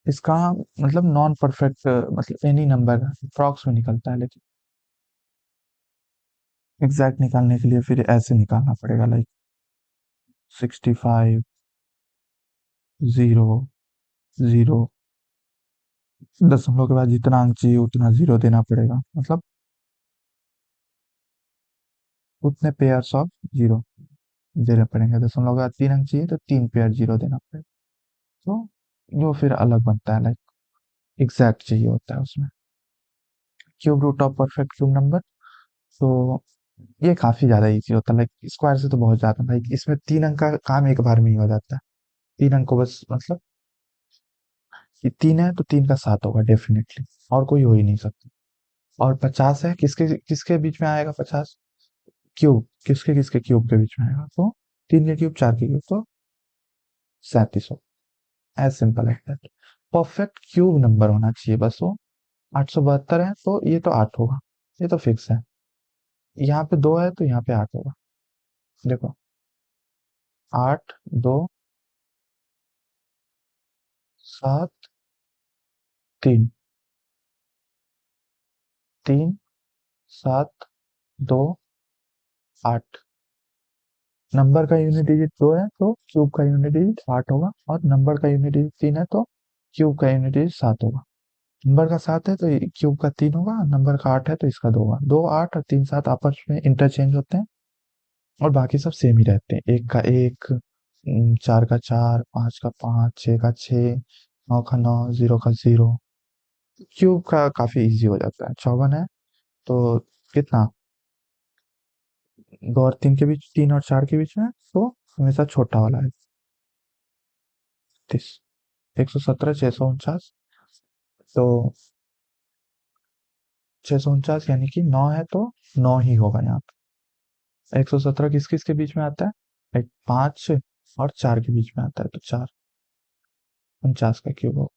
इसका मतलब नॉन परफेक्ट, मतलब एनी नंबर अप्रॉक्स में निकलता है, लेकिन एग्जैक्ट निकालने के लिए फिर ऐसे निकालना पड़ेगा, लाइक 65, 0, 0। दशमलव के बाद जितना अंक चाहिए उतना जीरो देना पड़ेगा, मतलब उतने पेयर्स ऑफ जीरो देने पड़ेंगे। दशमलव के बाद 3 अंक चाहिए तो 3 पेयर जीरो देना पड़ेगा। तो जो फिर अलग बनता है, लाइक एग्जैक्ट चाहिए होता है उसमें। Cube root of perfect cube number, तो ये काफी ज्यादा इजी होता है, लाइक स्क्वायर से तो बहुत ज्यादा, लाइक इसमें 3 अंक का काम एक बार में ही हो जाता है। 3 अंक को बस, मतलब कि 3 है तो 3 का 7 होगा डेफिनेटली, और कोई हो ही नहीं सकता। और 50 है, किसके किसके बीच में आएगा 50? क्यूब, किसके किसके क्यूब के बीच में आएगा? तो 3 के क्यूब, 4 के क्यूब, तो 37 हो। As simple as that. Perfect cube number होना चाहिए बस वो। 872 है तो ये तो 8 होगा, ये तो फिक्स है। यहाँ पे 2 है तो यहाँ पे 8 होगा। देखो, 8, 2, 7, 3, 3, 7, 2, 8। नंबर का यूनिट डिजिट 2 है तो क्यूब का यूनिट डिजिट 8 होगा, और नंबर का यूनिट डिजिट 3 है तो क्यूब का यूनिट डिजिट 7 होगा। नंबर का 7 है तो ये क्यूब का 3 होगा, नंबर का 8 है तो इसका 2 होगा। 2, 8 और 3, 7 आपस में इंटरचेंज होते हैं, और बाकी सब सेम ही रहते हैं। 1 का 1, 4 का 4, 5 का 5, 6 का 6, 9 का 9, 0 का 0। क्यूब का काफी इजी हो जाता है। 54 है तो कितना, 2 और 3 के बीच, 3 और 4 के बीच में, तो हमेशा छोटा वाला है। 30, 117, 649, तो 649 यानी कि 9 है तो 9 ही होगा यहाँ पे। 117 किस किस के बीच में आता है? एक 5 और 4 के बीच में आता है, तो 4, 49 का क्यूब होगा।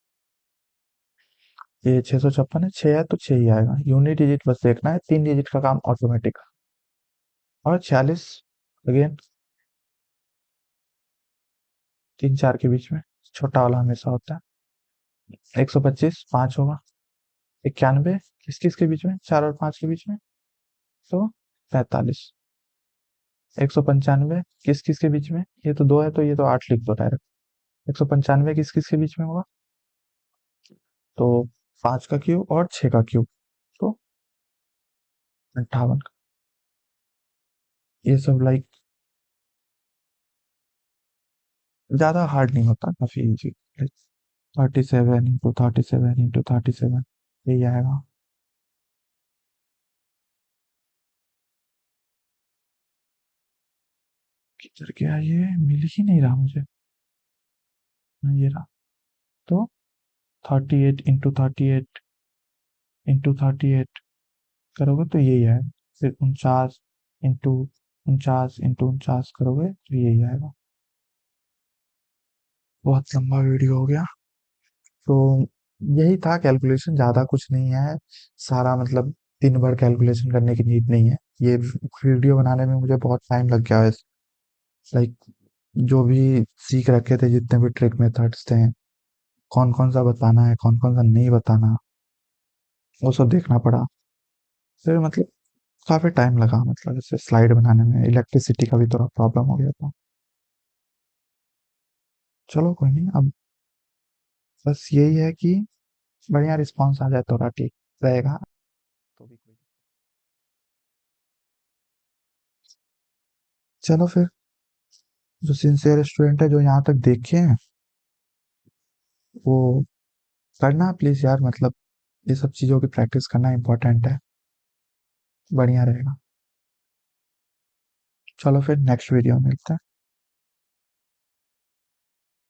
ये 656 है, 6 है तो 6 ही आएगा। यूनिट डिजिट बस देखना है, 3 डिजिट का काम ऑटोमेटिक। और 46 अगेन 3, 4 के बीच में, छोटा वाला हमेशा होता है। 125 5 होगा। 91 किस किस के बीच में, 4 और 5 के बीच में, तो 45। 195 किस किस के बीच में, ये तो 2 है तो ये तो 8 लिख दो डायरेक्ट। 195 किस किस के बीच में होगा, तो 5 का क्यूब और 6 का क्यूब, तो 58। ये सब लाइक ज्यादा हार्ड नहीं होता, काफी इजी। 37 into 37 into 37, यही आएगा। किधर गया ये, मिल ही नहीं रहा मुझे। हाँ, ये रहा। तो 38 into 38 into 38 करोगे तो यही आएगा। फिर 49 into 49 into 49 करोगे तो यही आएगा। बहुत लंबा वीडियो हो गया। तो यही था कैलकुलेशन, ज्यादा कुछ नहीं है। सारा मतलब दिन भर कैलकुलेशन करने की नीड नहीं है। ये वीडियो बनाने में मुझे बहुत टाइम लग गया है। लाइक जो भी सीख रखे थे, जितने भी ट्रिक मेथड्स थे, कौन कौन सा बताना है, कौन कौन सा नहीं बताना, वो सब देखना पड़ा। फिर मतलब काफी टाइम लगा, मतलब जैसे स्लाइड बनाने में इलेक्ट्रिसिटी का भी थोड़ा प्रॉब्लम हो गया था। चलो कोई नहीं, अब बस यही है कि बढ़िया रिस्पॉन्स आ जाए तो ठीक रहेगा। तो भी कोई, चलो फिर, जो सिंसियर स्टूडेंट है जो यहाँ तक देखे हैं, वो करना प्लीज यार, मतलब ये सब चीजों की प्रैक्टिस करना इंपॉर्टेंट है। बढ़िया रहेगा। चलो फिर नेक्स्ट वीडियो में मिलते हैं।